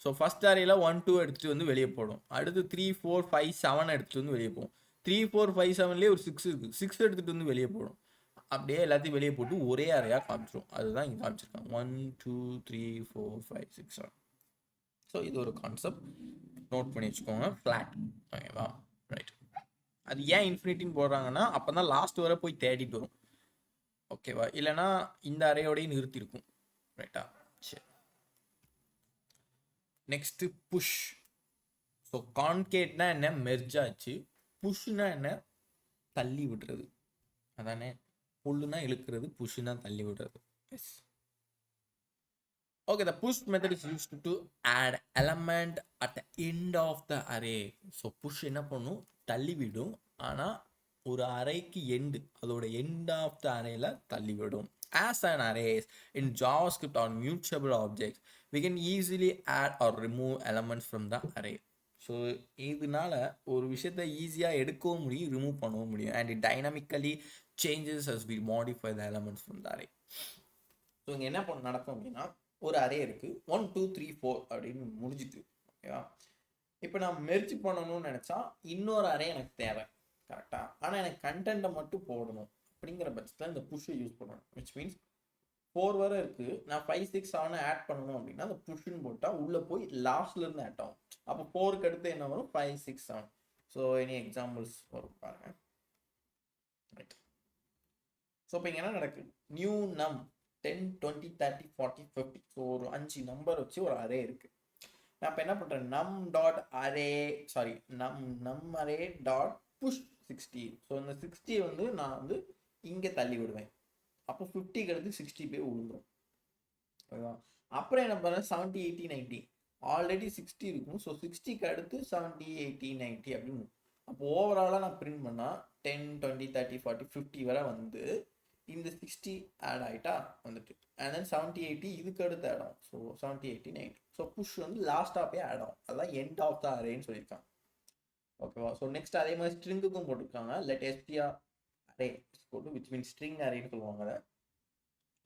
ஸோ ஃபஸ்ட் அறையில் 1 2 எடுத்துகிட்டு வந்து வெளியே போடும். அடுத்து 3 4 5 7 எடுத்துகிட்டு வந்து வெளியே போகும். 3 4 5 7லேயே ஒரு 6 இருக்குது, 6 எடுத்துகிட்டு வந்து வெளியே போடும். அப்படியே எல்லாத்தையும் வெளியே போட்டு ஒரே அறையாக காமிச்சிடும். அதுதான் இங்கே காமிச்சிருக்காங்க 1 2 3 4 5 6 7. ஸோ இது ஒரு கான்செப்ட் நோட் பண்ணி வச்சுக்கோங்க, ஃப்ளாட். ஓகேவா? ரைட். அது ஏன் இன்ஃபினிட்டின்னு போடுறாங்கன்னா அப்போ தான் லாஸ்ட் வரை போய் தேடிட்டு வரும். ஓகேவா? இல்லைனா இந்த அறையோடையும் நிறுத்திருக்கும். ரைட்டா? சரி. Next push. ஸோ கான்கேட்னா என்ன, மெர்ஜ் ஆச்சு. புஷ்னா என்ன, தள்ளி விடுறது. அதானே? புல்லுனா இழுக்கிறது, புஷ்னா தள்ளி விடுறது. Yes. Okay, the push method is used to add element at the end of the array. So push என்ன பண்ணும், தள்ளி விடும். ஆனால் ஒரு அறைக்கு எண்டு, அதோட எண்ட் ஆஃப் த அரேல தள்ளி விடும். As an arrays in JavaScript are mutable objects, we can easily add or remove elements from the array. So இதனால ஒரு விஷயத்தை ஈஸியாக எடுக்கவும் முடியும், ரிமூவ் பண்ணவும் முடியும். And it dynamically changes as we modify the elements from the array. So இங்கே என்ன நடக்கும் அப்படின்னா, ஒரு அரே இருக்குது 1 2 3 4 அப்படின்னு முடிஞ்சிட்டு. ஓகேவா? இப்போ நான் மெர்ஜ் பண்ணணும்னு நினச்சா இன்னொரு அரே எனக்கு தேவை. கரெக்டாக? ஆனால் எனக்கு கண்டென்ட்டை மட்டும் போடணும் அப்படிங்கிற பட்சத்தில் இந்த புஷ்ஷை யூஸ் பண்ணணும். விச் மீன்ஸ் 4 வரை இருக்குது, நான் 5 6 7 ஆட் பண்ணணும் அப்படின்னா அந்த புஷ்ஷுன்னு போட்டால் உள்ளே போய் லாஸ்ட்லேருந்து ஆட் ஆகும். அப்போ 4க்கு அடுத்து என்ன வரும், 5 6 7. ஸோ எனி எக்ஸாம்பிள்ஸ் வரும் பாருங்க. ரைட். ஸோ இப்போ இங்கே என்ன நடக்குது, நியூ நம் 10 20 30 40 50. ஸோ ஒரு 5 நம்பர் வச்சு ஒரு அரே இருக்குது. நான் இப்போ என்ன பண்ணுறேன், நம் டாட் அரே நம் அரே டாட் புஷ் 60. ஸோ இந்த 60 வந்து நான் வந்து இங்கே தள்ளி விடுவேன். அப்போ 50க்கு அடுத்து 60 போய் விழுந்துரும். ஓகேவா? அப்புறம் என்ன பண்ண 70 80 90 ஆல்ரெடி 60 இருக்கும். ஸோ 60க்கு அடுத்து 70 80 90 அப்படின்னு. அப்போ ஓவராலாக நான் பிரிண்ட் பண்ணால் 10 20 30 40 50 வரை வந்து இந்த 60 ஆட் ஆகிட்டா வந்துட்டு அண்ட் தென் 70 80 இதுக்கு அடுத்து ஆட் ஆகும். ஸோ 70 80 90 ஸோ புஷ் வந்து லாஸ்ட்டாக போய் ஆட் ஆகும். அதான் எண்ட் ஆஃப் த அரேன்னு சொல்லியிருக்காங்க. ஓகேவா? ஸோ நெக்ஸ்ட் அதே மாதிரி ஸ்ட்ரிங்குக்கும் போட்டிருக்காங்க. Let STR array which mean string அரேன்னு சொல்லுவாங்க.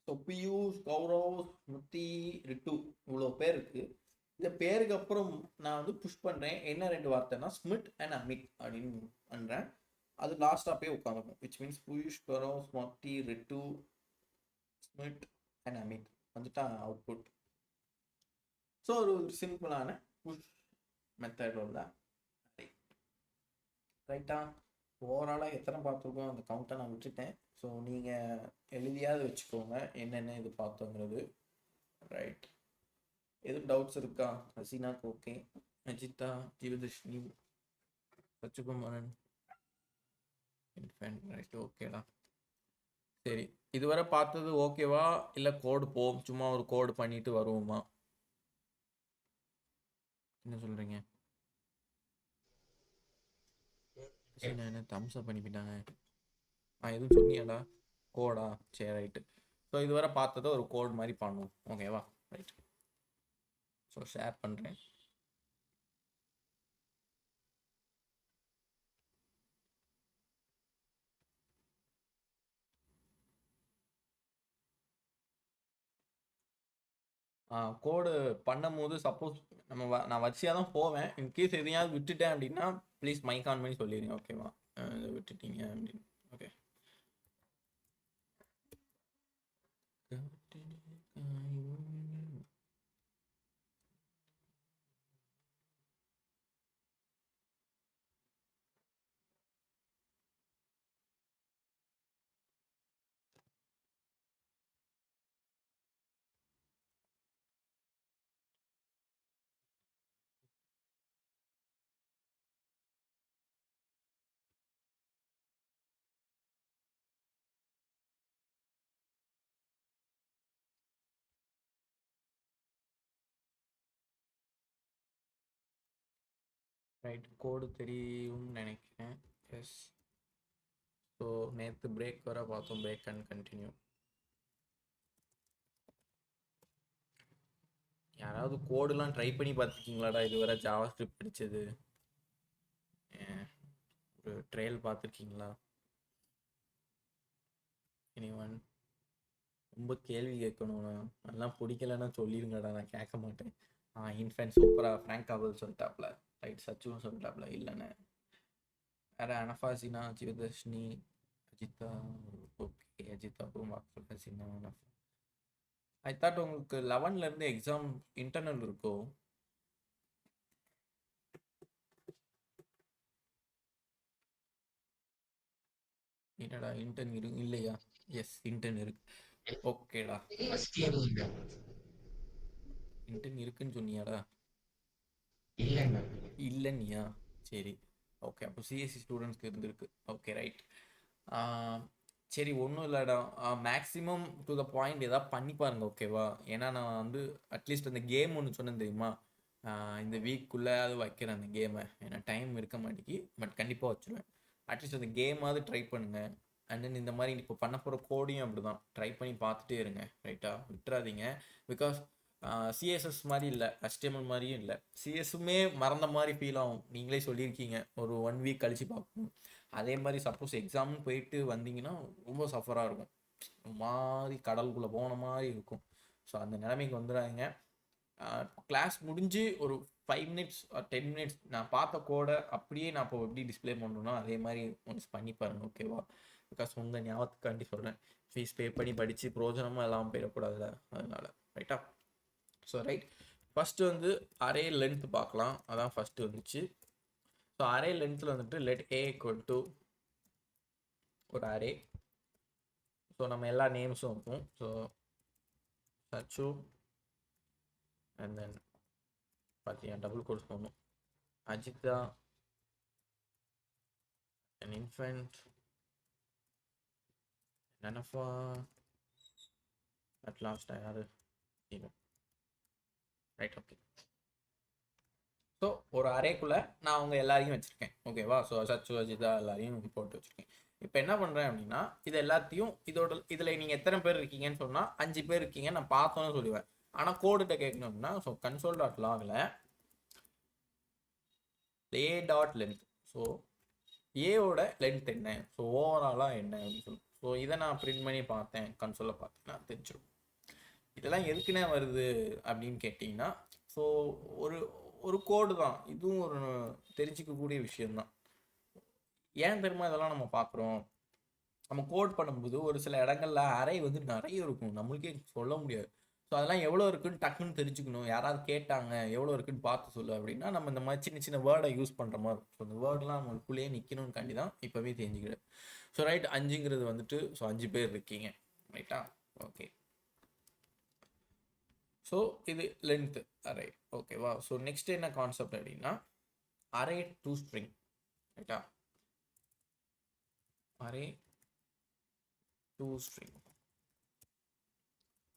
ஸோ பியூஷ் கௌரவ் ஸ்மிருதி ரிட்டு இவ்வளோ பேர் இருக்கு. இந்த பேருக்கு அப்புறம் நான் வந்து புஷ் பண்ணுறேன். என்ன 2 வார்த்தைன்னா ஸ்மிட் அண்ட் அமித் அப்படின்னு பண்ணுறேன். அது லாஸ்ட்டாக போய் உட்காந்துக்கும். Which means Piyush Gaurav Smriti Ritu Smit and Amit வந்துட்டா அவுட்புட். ஸோ ஒரு சிம்பிளான புஷ் மெத்தடோட ரைட்டா. ஓவராலாக எத்தனை பார்த்துருக்கோம் அந்த கவுண்ட்டை நான் விட்டுட்டேன். ஸோ நீங்கள் எழுதியாவது வச்சுக்கோங்க என்னென்ன இது பார்த்தோங்கிறது. ரைட். எதுவும் டவுட்ஸ் இருக்கா? ஹசீனாக்கு ஓகே, அஜிதா, ஜீவதர்ஷினி, சச்சுகுமாரன், ரைட் ஓகேடா. சரி, இதுவரை பார்த்தது ஓகேவா இல்லை கோடு போவோம், சும்மா ஒரு கோடு பண்ணிட்டு வருவோமா? என்ன சொல்கிறீங்க? என்ன தம்ஸ் அப் பண்ணிவிட்டாங்க. எதுவும் சொன்னியாடா கோடா? சரி ரைட்டு. ஸோ இதுவரை பார்த்ததை ஒரு கோட் மாதிரி பண்ணுவோம். ஓகேவா? ரைட். ஸோ ஷேர் பண்ணுறேன். கோடு பண்ணும்போது சப்போஸ் நான் வரிசையாக தான் போவேன். இன்கேஸ் எதையாவது விட்டுட்டேன் அப்படின்னா ப்ளீஸ் மைக் ஆன் பண்ணி சொல்லிடுங்க. ஓகேவா? இதை விட்டுட்டீங்க அப்படின்னு. ஓகே. ரைட். கோடு தெரியும்னு நினைக்கிறேன். எஸ். ஸோ நேற்று பிரேக் வர பார்த்தோம். Break and continue. யாராவது கோடுலாம் ட்ரை பண்ணி பார்த்துருக்கீங்களாடா இதுவரை ஜாவா ஸ்கிரிப்ட் படித்தது? ஒரு ட்ரையல் பார்த்துருக்கீங்களா? எனிவன்? ரொம்ப கேள்வி கேட்கணும்ண்ணா. அதெல்லாம் பிடிக்கலன்னா சொல்லிடுங்கடா, நான் கேட்க மாட்டேன். இன்ஃபேன் சூப்பராக ஃப்ராங்க் காவல் சொல்லிட்டாப்ல. ரைட். சச்சுவும் சொல்லிட்டாப்ல. இல்லைண்ணே வேறு அனஃபாசினா, ஜீவதர்ஷினி, அஜிதா. ஓகே, அஜிதாவுக்கும் வாக்கு ஹசினா. ஐ தாட் உங்களுக்கு 11லேருந்து எக்ஸாம் இன்டர்னல் இருக்கோ? என்னடா இன்டர்ன் இருக்கு இல்லையா? எஸ் இன்டர்ன் இருக்கு. ஓகேடா. இன்டர்ன் இருக்குன்னு சொன்னியாடா? இல்லைன்னியா? சரி ஓகே. அப்போ சிஎஸ்சி ஸ்டூடெண்ட்ஸ்க்கு இருந்திருக்கு. Okay right. சரி ஒன்றும் இல்லைடா. மேக்ஸிமம் டு த பாயிண்ட் எதாவது பண்ணி பாருங்க. ஓகேவா? ஏன்னா நான் வந்து அட்லீஸ்ட் அந்த கேம் ஒன்று சொன்னேன் தெரியுமா, இந்த வீக்குள்ளே அது வைக்கிறேன் அந்த கேமை. ஏன்னா டைம் இருக்க மாட்டேங்கி, பட் கண்டிப்பாக வச்சுருவேன். அட்லீஸ்ட் அந்த கேமாவது ட்ரை பண்ணுங்கள். அண்ட் தென் இந்த மாதிரி இப்போ பண்ண போகிற கோடையும் அப்படி தான் ட்ரை பண்ணி பார்த்துட்டே இருங்க. ரைட்டா? விட்டுறாதீங்க. பிகாஸ் சிஎஸ்எஸ் மாதிரி இல்லை, HTML மாதிரியும் இல்லை. சிஎஸ்ஸுமே மறந்த மாதிரி ஃபீல் ஆகும். நீங்களே சொல்லியிருக்கீங்க ஒரு 1 வீக் கழித்து பார்க்கணும். அதே மாதிரி சப்போஸ் எக்ஸாம்னு போயிட்டு வந்தீங்கன்னா ரொம்ப சஃபராக இருக்கும். மாதிரி கடலுக்குள்ளே போன மாதிரி இருக்கும். ஸோ அந்த நிலைமைக்கு வந்துடாதீங்க. கிளாஸ் முடிஞ்சு ஒரு 5 மினிட்ஸ் 10 மினிட்ஸ் நான் பார்த்த கோடை அப்படியே நான் இப்போ எப்படி டிஸ்பிளே பண்ணுறேன்னா அதே மாதிரி ஒன்ஸ் பண்ணி பாருங்க. ஓகேவா? பிகாஸ் உங்கள் ஞாபகத்துக்காண்டி சொல்கிறேன். ஃபீஸ் பே பண்ணி படித்து பிரோஜனமாக எல்லாம் போயிடக்கூடாதுல்ல, அதனால. ரைட்டா? So right. ஃபஸ்ட்டு வந்து அரே லென்த் பார்க்கலாம். அதான் ஃபஸ்ட்டு வந்துச்சு. ஸோ அரே லென்த்தில் வந்துட்டு லெட் ஏ ஈக்குவல் டு ஒரு அரே. ஸோ நம்ம எல்லா நேம்ஸும் இருக்கும். ஸோ சச்சு அண்ட் தென் பார்த்தீங்கன்னா டபுள் கோர்ஸ் போடணும். Ajitha an infant, Nanafa, at last யாரு ரைட் ஓகே. ஸோ ஒரு அரேக்குள்ளே நான் அவங்க எல்லாரையும் வச்சுருக்கேன் ஓகேவா. ஸோ சச்சு அஜிதா எல்லாரையும் போட்டு வச்சுருக்கேன். இப்போ என்ன பண்ணுறேன் அப்படின்னா இது எல்லாத்தையும் இதில் நீங்கள் எத்தனை பேர் இருக்கீங்கன்னு சொன்னால் 5 பேர் இருக்கீங்க நான் பார்த்தோன்னு சொல்லுவேன். ஆனால் கோடுகிட்ட கேட்கணும்னா ஸோ கன்சோல் டாட் லாகில் ஏ டாட் லென்த். ஸோ ஏவோட லென்த் என்ன, ஸோ ஓவராலாக என்ன அப்படின்னு சொல்லி ஸோ இதை நான் பிரிண்ட் பண்ணி பார்த்தேன் கன்சோலில் பார்த்தீங்கன்னா தெரிஞ்சிடும். இதெல்லாம் எதுக்குன்னே வருது அப்படின்னு கேட்டிங்கன்னா ஸோ ஒரு ஒரு கோடு தான் இதுவும் ஒரு தெரிஞ்சிக்கக்கூடிய விஷயம்தான். ஏன் தெரியுமா இதெல்லாம் நம்ம பார்க்குறோம், நம்ம கோட் பண்ணும்போது ஒரு சில இடங்கள்ல அறை வந்து நிறைய இருக்கும் நம்மளுக்கே சொல்ல முடியாது. ஸோ அதெல்லாம் எவ்வளோ இருக்குன்னு டக்குன்னு தெரிஞ்சுக்கணும். யாராவது கேட்டாங்க எவ்வளோ இருக்குன்னு பார்த்து சொல்லு அப்படின்னா நம்ம இந்த மாதிரி சின்ன சின்ன வேர்டை யூஸ் பண்ணுற மாதிரி இருக்கும். ஸோ இந்த வேர்டெலாம் நம்மளுக்குள்ளேயே நிற்கணும்னு தான் இப்போவே தெரிஞ்சுக்கிறேன். ஸோ ரைட் 5ங்கிறது வந்துட்டு ஸோ 5 பேர் இருக்கீங்க ரைட்டா ஓகே. ஸோ இது லென்த் அரே ஓகேவா. ஸோ நெக்ஸ்ட் என்ன கான்செப்ட் அப்படின்னா அரே டு ஸ்ட்ரிங் ரைட்டா. Array to string.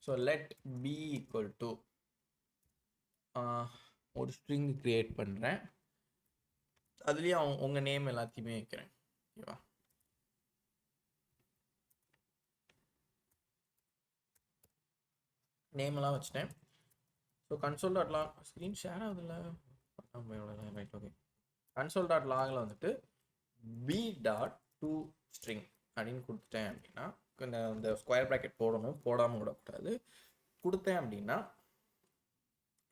So let B equal to ஒரு ஸ்ட்ரிங் கிரியேட் பண்ணுறேன். அதுலேயும் உங்கள் நேம் எல்லாத்தையுமே வைக்கிறேன் ஓகேவா. நேமெல்லாம் வச்சுட்டேன். So console dot log screen share ஆகுதுல்ல ரைட் ஓகே. கன்சோல் டாட் லாகில் வந்துட்டு பி டாட் டு ஸ்ட்ரிங் அப்படின்னு கொடுத்துட்டேன் அப்படின்னா இந்த ஸ்கொயர் ப்ராக்கெட் போடணும், போடாமல் விடக்கூடாது. கொடுத்தேன் அப்படின்னா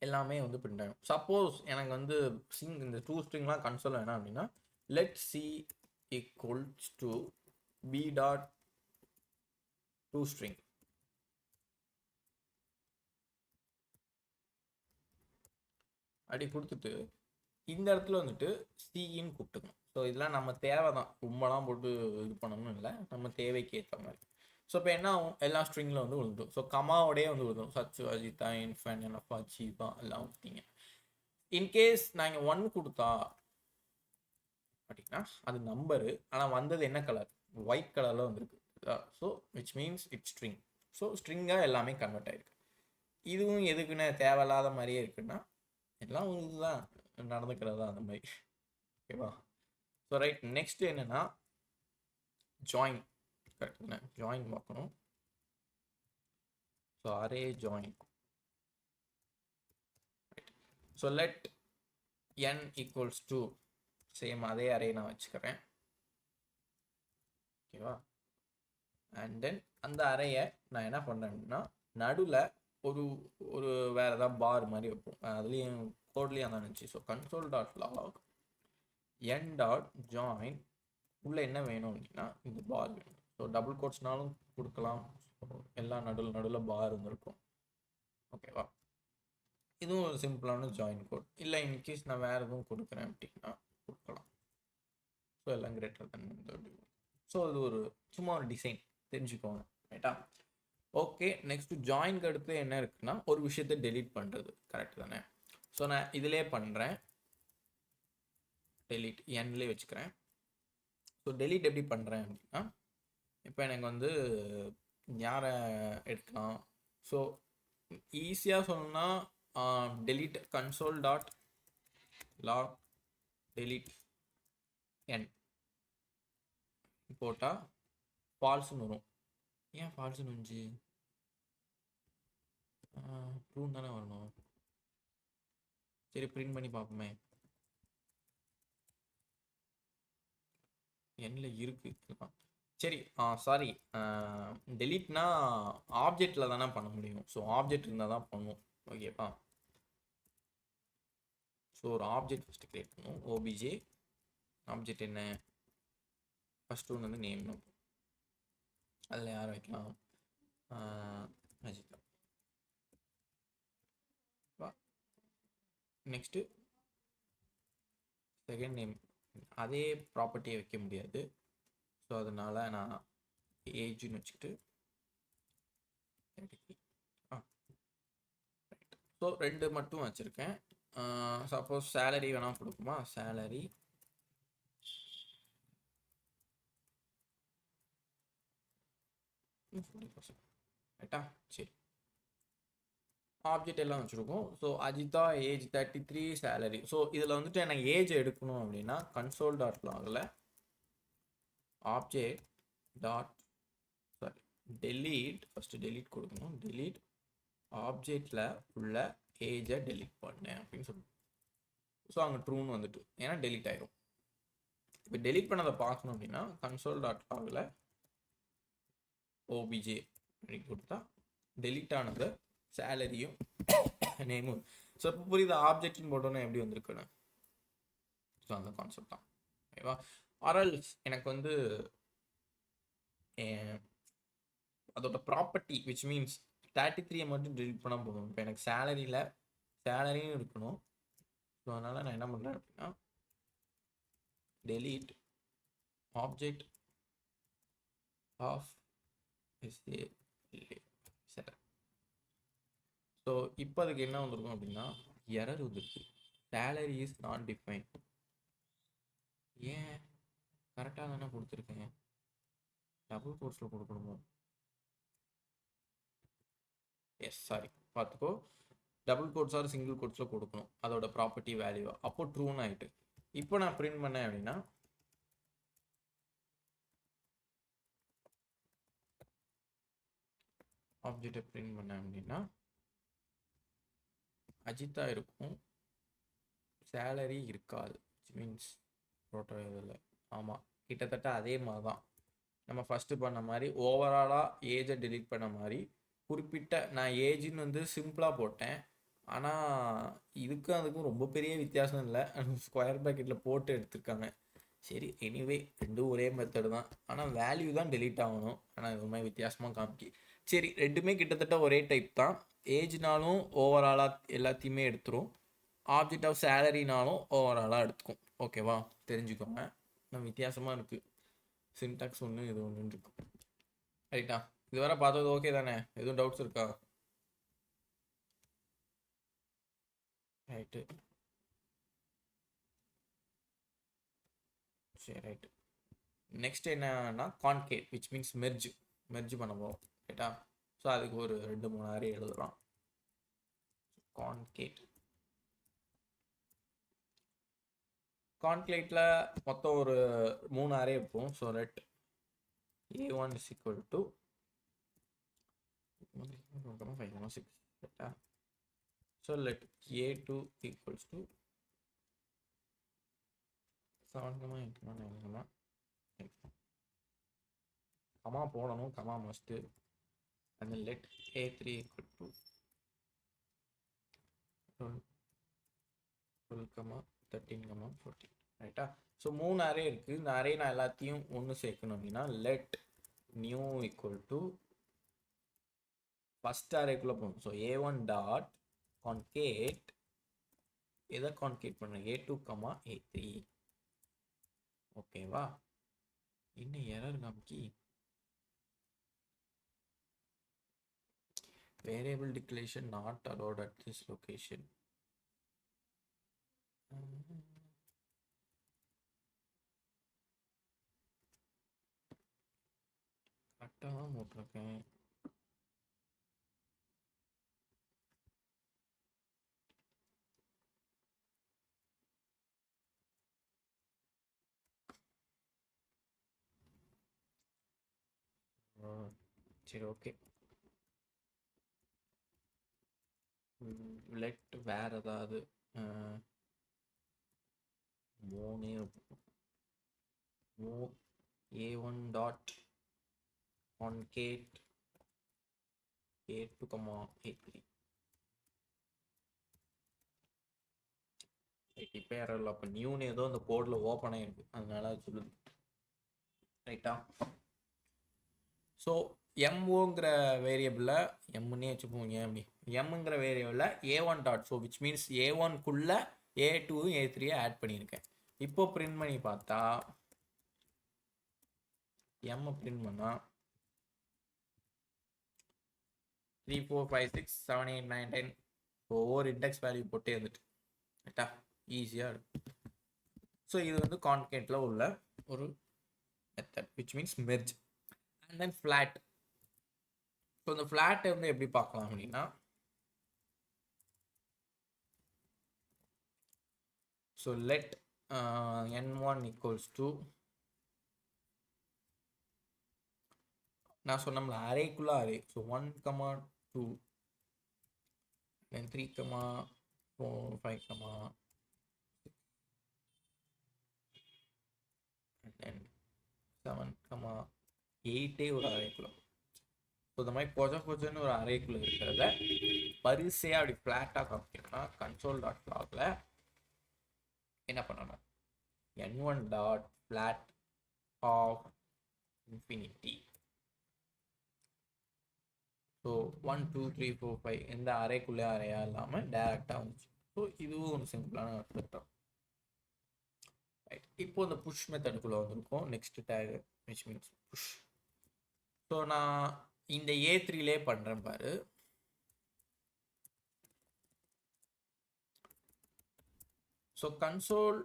எல்லாமே வந்து பிரிண்ட் ஆகும். சப்போஸ் எனக்கு வந்து இந்த டூ ஸ்ட்ரிங்லாம் கன்சோல் வேணாம் அப்படின்னா let C equals to B dot to string அப்படி கொடுத்துட்டு இந்த இடத்துல வந்துட்டு சின்னு கூப்பிட்டுக்கணும். ஸோ இதெல்லாம் நம்ம தேவை தான், ரொம்பலாம் போட்டு இது பண்ணணும் இல்லை, நம்ம தேவைக்கு ஏற்ற மாதிரி. ஸோ இப்போ என்ன ஆகும் எல்லா ஸ்ட்ரிங்கில் வந்து விழுந்துடும். ஸோ கமாவோடே வந்து விழுந்துடும். சச்சு அஜிதா இன்ஃபேன் எனப்பா சீபா எல்லாம் விட்டீங்க. இன்கேஸ் நாங்கள் 1 கொடுத்தா அப்படின்னா அது நம்பரு, ஆனால் வந்தது என்ன கலர், ஒயிட் கலரில் வந்துருக்கு. So which means it's string. So ஸ்ட்ரிங்காக எல்லாமே கன்வெர்ட் ஆகிருக்கு. இதுவும் எதுக்குன்னு தேவையில்லாத மாதிரியே இருக்குன்னா எல்லாம் இதுதான் நடந்துக்கிறதா அந்த மாதிரி ஓகேவா. ஸோ ரைட் நெக்ஸ்ட் என்னன்னா ஜாயின் கரெக்ட் தானே, ஜாயின் பார்க்கணும். So array join. So let n equals to same அதே அரே நான் வச்சுக்கிறேன் ஓகேவா. அண்ட் தென் அந்த அறையை நான் என்ன பண்ணுறேன்னா நடுவில் ஒரு ஒரு வேறு ஏதாவது பார் மாதிரி வைப்போம். அதுலேயும் கோட்லேயும் தான் இருந்துச்சு. So console dot lock N dot join உள்ளே என்ன வேணும் அப்படின்னா இந்த பார் வேணும். ஸோ டபுள் கோட்ஸ்னாலும் கொடுக்கலாம். ஸோ எல்லாம் நடுவில் பார் இருந்திருக்கும் ஓகேவா. இதுவும் ஒரு சிம்பிளான ஜாயின் கோட். இல்லை இன்கேஸ் நான் வேறு எதுவும் கொடுக்குறேன் அப்படின்னா கொடுக்கலாம். ஸோ எல்லாம் கிரேட்டர் தன். ஸோ இது ஒரு சும்மா ஒரு டிசைன் தெரிஞ்சுக்கோங்க ரைட்டா. ஓகே நெக்ஸ்ட் ஜாயின்க்கு அடுத்து என்ன இருக்குன்னா ஒரு விஷயத்தை டெலீட் பண்ணுறது கரெக்ட் தானே. ஸோ நான் இதிலே பண்ணுறேன் டெலீட் என்லேயே வச்சுக்கிறேன். ஸோ டெலீட் எப்படி பண்ணுறேன் அப்படின்னா இப்போ எனக்கு வந்து யாரை எடுக்கலாம். ஸோ ஈஸியாக சொன்னால் delete console dot log delete n போட்டால் ஃபால்ஸ்னு வரும். ஏன் ஃபால்ஸ்னு வந்துச்சு, ட்ரூன்னு தானே வரணும். சரி பிரிண்ட் பண்ணி பார்ப்போமே. எண்ணில் இருக்கு சரி. சாரி டெலீட்னா ஆப்ஜெக்டில் தானே பண்ண முடியும். ஸோ ஆப்ஜெக்ட் இருந்தால் தான் பண்ணும் ஓகேப்பா. ஸோ ஒரு ஆப்ஜெக்ட் ஃபஸ்ட்டு க்ரியேட் பண்ணும். ஓபிஜே ஆப்ஜெக்ட் என்ன ஃபஸ்ட்டு ஒன்று வந்து நேம் நோம், அதில் யார் வைக்கலாம் அஜிதா. நெக்ஸ்ட்டு செகண்ட் நேம் அதே ப்ராப்பர்ட்டியை வைக்க முடியாது. ஸோ அதனால் நான் ஏஜ்னு வச்சுக்கிட்டு ஸோ 2 மட்டும் வச்சுருக்கேன். சப்போஸ் சேலரி வேணால் கொடுக்குமா, சேலரி ரைட்டா. சரி ஆப்ஜெக்ட் எல்லாம் வச்சுருக்கோம். So Ajitha age 33 salary. So இதில் வந்துட்டு எனக்கு ஏஜ் எடுக்கணும் அப்படின்னா கன்சோல் டாட் லாகில் object dot sorry delete first delete கொடுக்கணும். டெலீட் ஆப்ஜெக்டில் உள்ள ஏஜை டெலீட் பண்ணேன் அப்படின்னு சொல்லுவோம். ஸோ அங்கே ட்ரூன்னு வந்துட்டு ஏன்னா டெலீட் ஆயிரும். இப்போ டெலீட் பண்ணதை பார்க்கணும் அப்படின்னா கன்சோல் டாட் லாகில் ஓபிஜே அப்படி கொடுத்தா டெலீட் ஆனது சேலரியும் நேமும். ஸோ இப்போ புரியுது ஆப்ஜெக்ட்னு போட்டோன்னா எப்படி வந்திருக்குன்னு. ஸோ அந்த கான்செப்ட் தான் ஓகேவா. ஆர்எல்ஸ் எனக்கு வந்து அதோட ப்ராப்பர்ட்டி விச் மீன்ஸ் 33 மட்டும் டெலிட் பண்ணால் போதும். இப்போ எனக்கு சேலரியும் இருக்கணும். ஸோ அதனால் நான் என்ன பண்ணுறேன் அப்படின்னா டெலீட் ஆப்ஜெக்ட் ஆஃப் எஸ்ஏ சரி. ஸோ இப்போ அதுக்கு என்ன வந்திருக்கும் அப்படின்னா எரர் வந்துருக்கு. Salary is not define. ஏன் கரெக்டாக தானே கொடுத்துருக்கேன். டபுள் கோட்ஸில் கொடுக்கணுமோ? எஸ் சாரி பார்த்துக்கோ. டபுள் கோட்ஸ் ஆர் சிங்கிள் கோட்ஸில் கொடுக்கணும் அதோட ப்ராப்பர்ட்டி வேல்யூ. அப்போ ட்ரூன்னு ஆகிட்டு. இப்போ நான் பிரிண்ட் பண்ணேன் அப்படின்னா ஆப்ஜெக்டை பிரிண்ட் பண்ணேன் அப்படின்னா அஜிதா இருக்கும், சேலரி இருக்காது. மீன்ஸ் ஃபோட்டோ இதில் ஆமாம் கிட்டத்தட்ட அதே மாதிரி தான் நம்ம ஃபஸ்ட்டு பண்ண மாதிரி ஓவராலாக ஏஜை டெலீட் பண்ண மாதிரி குறிப்பிட்ட நான் ஏஜின்னு வந்து சிம்பிளாக போட்டேன். ஆனால் இதுக்கும் அதுக்கும் ரொம்ப பெரிய வித்தியாசம் இல்லை. ஸ்கொயர் ப்ராக்கெட்டில் போட்டு எடுத்துருக்காங்க. சரி எனிவே ரெண்டும் ஒரே மெத்தடு தான். ஆனால் வேல்யூ தான் டெலீட் ஆகணும். ஆனால் இது மாதிரி வித்தியாசமாக காமிக்கி. சரி ரெண்டுமே கிட்டத்தட்ட ஒரே டைப் தான். ஏஜ்னாலும் ஓவராலாக எல்லாத்தையுமே எடுத்துரும். ஆப்ஜெக்ட் ஆஃப் சேலரினாலும் ஓவராலாக எடுத்துக்கும். ஓகேவா தெரிஞ்சுக்கோங்க. நம்ம வித்தியாசமாக இருக்குது. சின்டாக்ஸ் ஒன்று இது ஒன்று இருக்கு. ரைட்டா இதுவரை பார்த்தது ஓகே தானே? எதுவும் டவுட்ஸ் இருக்கா? ரைட்டு சரி ரைட்டு. நெக்ஸ்ட் என்னன்னா கான்கேட் விச் மீன்ஸ் மெர்ஜ் பண்ண போகிறோம். ரைட்டா ஸோ அதுக்கு ஒரு 2-3 அரே எழுதலாம். கான்கேட்டில் மொத்தம் ஒரு 3 அரே இருக்கும். So let A1 is equal to 5,6. ரைட்டா so let A2 equals to 7,8,9. Comma போடணும், comma must. and then let A3 equal to 12, 13, 14. ரைட்டா ஸோ 3 அரே இருக்குது. இந்த அரே நான் எல்லாத்தையும் ஒன்று சேர்க்கணும் அப்படின்னா let new equal to first அரேக்குள்ளே போகணும். ஸோ A1 டாட் கான்கேட் எதை கான்கேட் பண்ணுறேன் A2, A3. ஓகேவா இன்னும் எரர் காமிக்கி variable declaration not allowed at this location. கரெக்டாக தான் போட்டிருக்கேன். சரி ஓகே லெட் வேறு ஏதாவது A1 dot concat A2, A3. இப்போ யாரும் இல்லை. அப்போ நியூன்னு ஏதோ அந்த கோடில் ஓப்பன் ஆகிருக்கு அதனால அது சொல்லுது. ரைட்டா ஸோ எம்ஓங்கிற வேரியபிளில் எம்முன்னே வச்சுப்போங்க. அப்படி எம்ங்கிற வேரியபிளில் A1 dot so which means A1குள்ளே A2, A3 ஆட் பண்ணியிருக்கேன். இப்போ பிரிண்ட் பண்ணி பார்த்தா எம்மை பிரிண்ட் பண்ணால் 3, 4, 5, 6, 7, 8, 9, 10 ஒவ்வொரு இண்டெக்ஸ் வேல்யூ போட்டே வந்துட்டு ரைட்டா ஈஸியாக இருக்கும். ஸோ இது வந்து கான்கேட்டில் உள்ள ஒரு method which means merge. And then flat. So இந்த ஃப்ளாட்டை வந்து எப்படி பார்க்கலாம் அப்படின்னா so let n1 equals to, நான் சொன்னோம்ல அரேக்குள்ள array, so 1, 2, then 3, 4, 5, and then 7, 8 ஒரு அரேக்குள்ள. ஸோ இந்த மாதிரி கொஞ்சன்னு ஒரு அரேக்குள்ள இருக்கிறத வரிசையாக அப்படி ஃப்ளாட்டாக காமிக்கணும்னா கன்சோல் டாட் லாகில் என்ன பண்ணணும், n1 dot flat of infinity. So 1, 2, 3, 4, 5 எந்த அரேக்குள்ளே அறையா இல்லாமல் டேரெக்டாக வந்துச்சு. ஸோ இதுவும் ஒரு சிம்பிளான மெத்தட். ரைட், இப்போ இந்த புஷ் மெத்தடுக்குள்ளே வந்திருக்கோம். Next tag which means push. So நான் இந்த A3லே பண்ணுறேன் பாரு. ஸோ கன்சோல்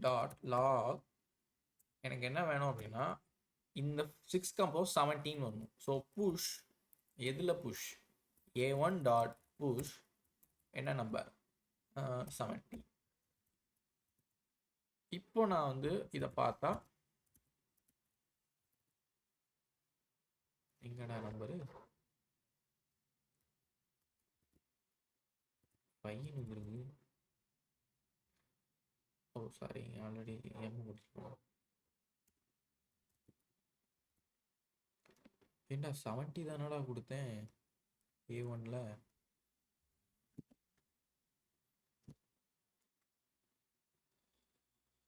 டாட் லாக் எனக்கு என்ன வேணும் அப்படின்னா இந்த 6 கம்போஸ் 17 வரணும். ஸோ புஷ் எதில் புஷ், A1 டாட் புஷ் என்ன நம்பர் 17. இப்போ நான் வந்து இதை பார்த்தா எங்கடா நம்பரு 5 வந்துருக்கு. ஓ சாரி, ஆல்ரெடி M முடிச்சிருக்கோம். ஏண்டா 70 தானடா கொடுத்தேன் A1ல.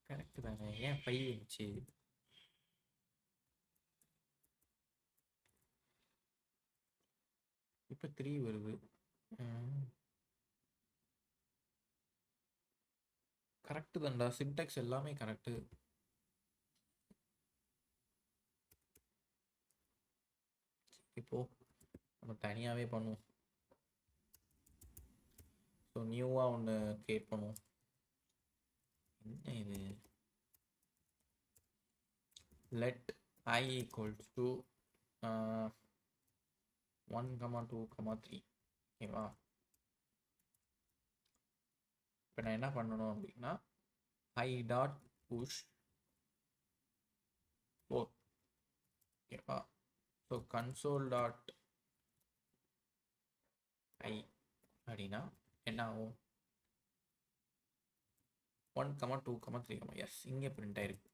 கரெக்ட் தானே, ஏன் 5 வந்துச்சு? இப்போ 3 வருது. கரெக்டு தான்டா, சின்டாக்ஸ் எல்லாமே கரெக்டு. இப்போ நம்ம தனியாகவே பண்ணுவோம். ஸோ நியூவாக ஒன்று கிரியேட் பண்ணுவோம். என்ன இது, லெட் I equals to 1, 2, 3. ஓகேவா? இப்போ நான் என்ன பண்ணணும் அப்படின்னா I டாட் புஷ் 4. ஓகேவா? ஸோ கன்சோல் டாட் I அப்படின்னா என்ன ஆகும், 1, 2, 3. எஸ், இங்கே பிரிண்ட் ஆயிருக்கு.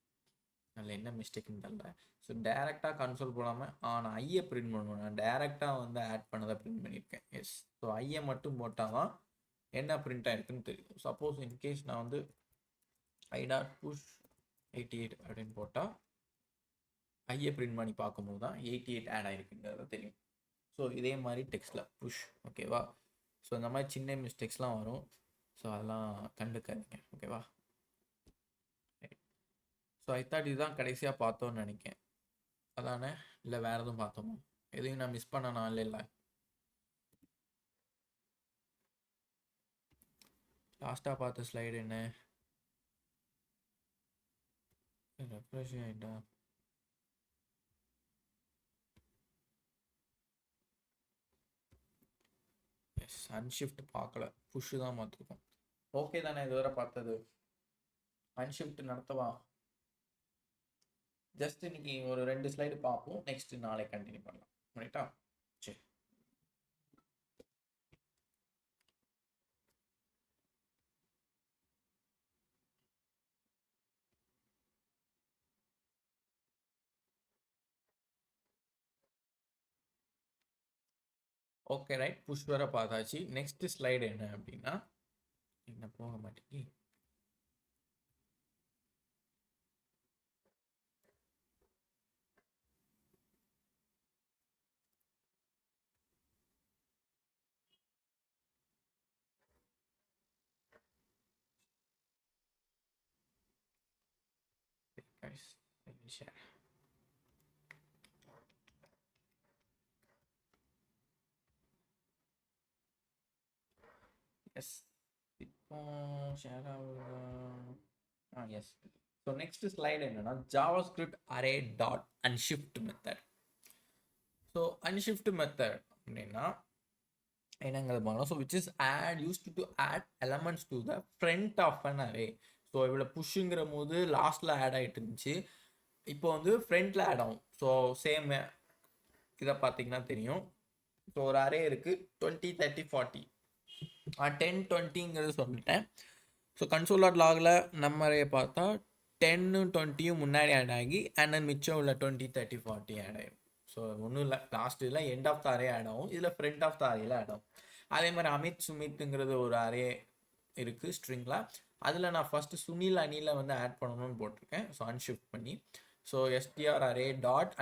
அதில் என்ன மிஸ்டேக்னு தெரியல. ஸோ டேரெக்டாக கன்சோல் போடாமல் நான் ஐயை பிரிண்ட் பண்ணுவேன். நான் டேரெக்டாக வந்து ஆட் பண்ணதை பிரிண்ட் பண்ணியிருக்கேன். எஸ், ஸோ ஐயை மட்டும் போட்டால் தான் என்ன பிரிண்ட் ஆயிருக்குன்னு தெரியும். சப்போஸ் இன்கேஸ் நான் வந்து ஐ டாட் புஷ் 88 அப்படின்னு போட்டால் ஐயை பிரிண்ட் பண்ணி பார்க்கும்போது தான் 88 ஆட் ஆகிருக்குங்கிறது தெரியும். ஸோ இதே மாதிரி டெக்ஸ்ட்டில் புஷ். ஓகேவா? ஸோ இந்த மாதிரி சின்ன மிஸ்டேக்ஸ்லாம் வரும். ஸோ அதெல்லாம் கண்டுக்காதீங்க. ஓகேவா? ஸோ ஐ தாட் இதுதான் கடைசியாக பார்த்தோன்னு நினைக்கேன். அதானே, இல்லை வேறு எதுவும் பார்த்தோமோ? எதையும் நான் மிஸ் பண்ண நாள் இல்லை. லாஸ்ட்டாக பார்த்த ஸ்லைடு என்ன, ரெஃப்ரெஷ் ஆகிட்டா? எஸ், அன்ஷிஃப்ட் பார்க்கல, புஷ் தான் பார்த்துருக்கோம். ஓகே தானே இதுவரை பார்த்தது? அன்ஷிஃப்ட் நடத்தவா? ஜஸ்ட் இன்னைக்கு ஒரு 2 ஸ்லைடு பார்ப்போம், நெக்ஸ்ட் நாளை கண்டினியூ பண்ணலாம். ரைட்டா? சரி. ஓகே ரைட், புஷ் வர பார்த்தாச்சு. நெக்ஸ்ட் ஸ்லைடு என்ன அப்படின்னா, என்ன போக மாட்டேங்கி, guys, let me share. Yes, இப்போ ஷேர் ஆகுதா? எஸ். ஸோ நெக்ஸ்ட் ஸ்லைடு என்னன்னா JavaScript array dot unshift method. So unshift method அப்படின்னா என்னங்கிறது பார்க்கணும். So which is used to add elements to the front of an array. So இவ்வளோ புஷ்ஷுங்கிற போது லாஸ்ட்டில் ஆட் ஆகிட்டு இருந்துச்சு, இப்போ வந்து ஃப்ரண்ட்டில் ஆட் ஆகும். ஸோ சேம் இதை பார்த்தீங்கன்னா தெரியும். ஸோ ஒரு அரே இருக்குது 20 30 40, 10 20ங்கிறது சொல்லிட்டேன். ஸோ கன்சோல் லாகில் நம்ம அரே பார்த்தா 10 20 முன்னாடி ஆட் ஆகி அண்ட் தென் மிச்சம் உள்ள 20 30 40 ஆட் ஆகிடும். ஸோ ஒன்றும் இல்லை, லாஸ்ட் இதில் end of the array add ஆகும், இதில் ஃப்ரண்ட் ஆஃப் த அரேல ஆட் ஆகும். அதே மாதிரி அமித் சுமித்துங்கிறது ஒரு அரே இருக்குது ஸ்ட்ரிங்கில். அதில் நான் ஃபஸ்ட்டு சுனில் அணியில் வந்து ஆட் பண்ணணும்னு போட்டிருக்கேன். ஸோ அன்ஷிஃப்ட் பண்ணி, ஸோ எஸ்டிஆர் அரே டாட்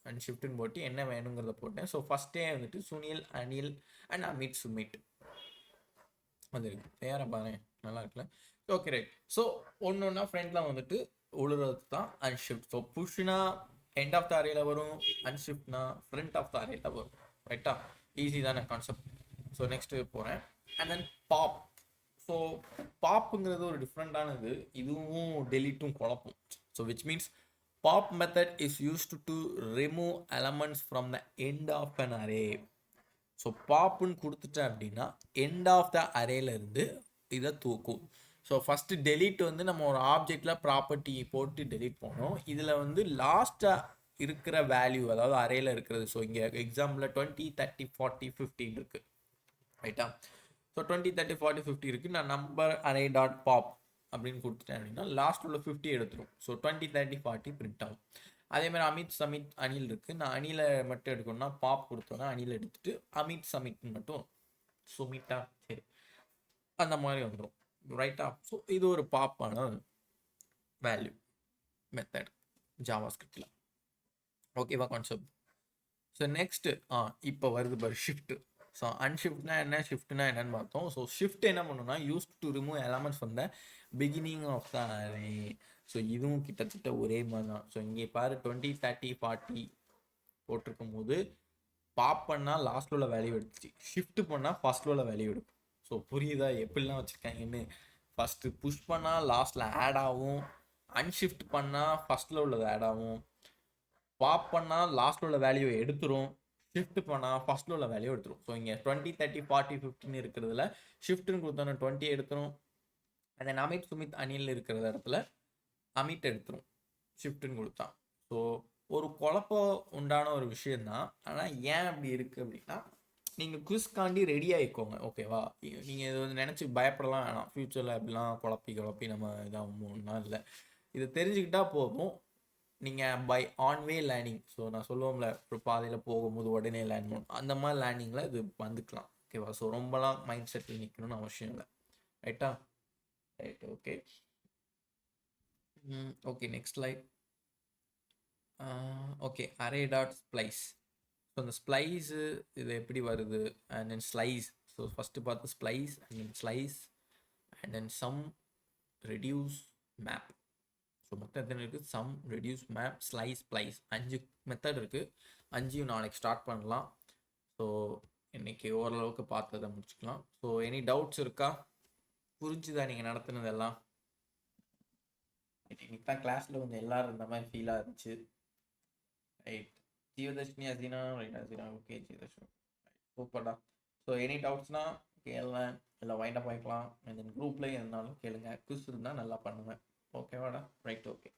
அன்ஷிஃப்ட்னு போட்டு என்ன வேணுங்கிறத போட்டேன். ஸோ ஃபஸ்ட்டே வந்துட்டு சுனில் அனில் அண்ட் அமித் சுமித் வந்துருக்கு. வேற பாரு நல்லா இருக்குல்ல. Okay right. ஸோ ஒன்று ஒன்றா ஃப்ரெண்டில் வந்துட்டு உழுறது தான் அன்ஷிஃப்ட். ஸோ புஷ்னா எண்ட் ஆஃப் த அரேல வரும், அன்ஷிஃப்ட்னா ஃப்ரண்ட் ஆஃப் த அரேல வரும். ரைட்டா? ஈஸி தானே கான்செப்ட். ஸோ நெக்ஸ்ட்டு போகிறேன். And then pop. ஸோ பாப்புங்கிறது ஒரு டிஃப்ரெண்ட்டானது, இதுவும் டெலிட்டும் குழப்பம். So which means pop method is used to remove elements from the end of an array. So பாப்புன்னு கொடுத்துட்டேன் அப்படின்னா எண்ட் ஆஃப் த அரேலேருந்து இதை தூக்கும். ஸோ ஃபஸ்ட்டு டெலீட் வந்து நம்ம ஒரு ஆப்ஜெக்டில் ப்ராப்பர்ட்டி போட்டு டெலீட் பண்ணோம். இதில் வந்து லாஸ்ட்டாக இருக்கிற வேல்யூ, அதாவது அரேல இருக்கிறது. ஸோ இங்கே எக்ஸாம்பிளில் 20 30 40 15 இருக்குது. ரைட்டா? ஸோ 20 30 40 50 இருக்குது. நான் நம்பர் அரே டாட் பாப் அப்படின்னு கொடுத்துட்டேன் அப்படின்னா லாஸ்ட் உள்ள 50 எடுத்துரும். ஸோ 20 30 40 பிரிண்ட் ஆகும். அதேமாதிரி அமித் சமித் அனில் இருக்குது. நான் அணிலை மட்டும் எடுக்கணும்னா பாப் கொடுத்தோன்னா அணில் எடுத்துட்டு அமித் சமித்னு மட்டும் சுமிட்டா சரி அந்த மாதிரி வந்துடும். ரைட்டா? ஸோ இது ஒரு பாப்பான வேல்யூ மெத்தட் ஜாவாஸ்கிரிப்டில். ஓகேவா கான்செப்ட்? ஸோ நெக்ஸ்ட்டு இப்போ வருது பாரு ஷிஃப்ட். ஸோ அன்ஷிஃப்ட்னா என்ன, ஷிஃப்ட்னா என்னன்னு பார்த்தோம். ஸோ ஷிஃப்ட் என்ன பண்ணுன்னா use to remove elements from the beginning of the array. So இதுவும் கிட்டத்தட்ட ஒரே மாதிரி தான். ஸோ இங்கே பாரு 20 30 40 போட்டிருக்கும் போது பாப் பண்ணால் லாஸ்ட்டில் உள்ள வேல்யூ எடுத்துச்சு, ஷிஃப்ட் பண்ணால் ஃபஸ்ட்டில் உள்ள வேல்யூ எடுக்கும். ஸோ புரியுதா எப்படிலாம் வச்சுருக்காங்கன்னு? ஃபஸ்ட்டு புஷ் பண்ணால் லாஸ்ட்டில் ஆட் ஆகும், அன்ஷிஃப்ட் பண்ணால் ஃபஸ்ட்டில் உள்ளது ஆட் ஆகும், பாப் பண்ணால் லாஸ்ட்டில் உள்ள வேல்யூ எடுத்துரும், ஷிஃப்ட் பண்ணால் ஃபஸ்ட்டில் உள்ள வேல்யூ எடுத்துரும். ஸோ இங்கே 20 30 40 15 இருக்கிறதுல ஷிஃப்ட்னு கொடுத்தோன்னா 20 எடுத்துரும். அந்த அமித் சுமித் அணில் இருக்கிற இடத்துல அமித் எடுத்துரும் ஷிஃப்ட்னு கொடுத்தா. ஸோ ஒரு குழப்பம் உண்டான ஒரு விஷயந்தான். ஆனால் ஏன் அப்படி இருக்குது அப்படின்னா, நீங்கள் குவிஸ்காண்டி ரெடி ஆகிக்கோங்க. ஓகேவா? நீங்கள் இது வந்து நினச்சி பயப்படலாம் வேணாம். ஃப்யூச்சரில் எப்படிலாம் குழப்பி நம்ம இதாகும்னா இல்லை, இதை தெரிஞ்சுக்கிட்டா போதும். நீங்கள் பை ஆன்வே லேர்னிங், ஸோ நான் சொல்லுவோம்ல ஒரு பாதையில் போகும்போது உடனே லேர்ன் பண்ணணும், அந்த மாதிரி லேர்னிங்கில் இது வந்துக்கலாம். ஓகேவா? ஸோ ரொம்பலாம் மைண்ட் செட்டில் நிற்கணும்னு அவசியம் இல்லை. ரைட்டா? Right. Okay okay next slide. Okay array dot splice. So அந்த ஸ்ப்ளைஸு இது எப்படி வருது and then slice. So first பார்த்து splice and then slice and then sum reduce map. So மொத்தம் எத்தனை இருக்குது? Sum reduce map slice splice 5 method இருக்குது. 5 நாளைக்கு ஸ்டார்ட் பண்ணலாம். ஸோ இன்றைக்கி ஓரளவுக்கு பார்த்ததை முடிச்சுக்கலாம். ஸோ எனி டவுட்ஸ் இருக்கா? புரிஞ்சுதா நீங்கள் நடத்துனதெல்லாம்? இன்னைக்கு தான் கிளாஸில் கொஞ்சம் எல்லோரும் இந்த மாதிரி ஃபீலாக இருந்துச்சு. Right. Jeevadharshini Aseena. Right Aseena. Okay Jeevadharshini சூப்பர்டா. ஸோ எனி டவுட்ஸ்னால் கேளுவேன், இல்லை வைண்ட் அப் ஆகிக்கலாம். தென் குரூப்லேயும் இருந்தாலும் கேளுங்க. குவிஸ் இருந்தால் நல்லா பண்ணுவேன். ஓகேவாடா? ரைட். ஓகே.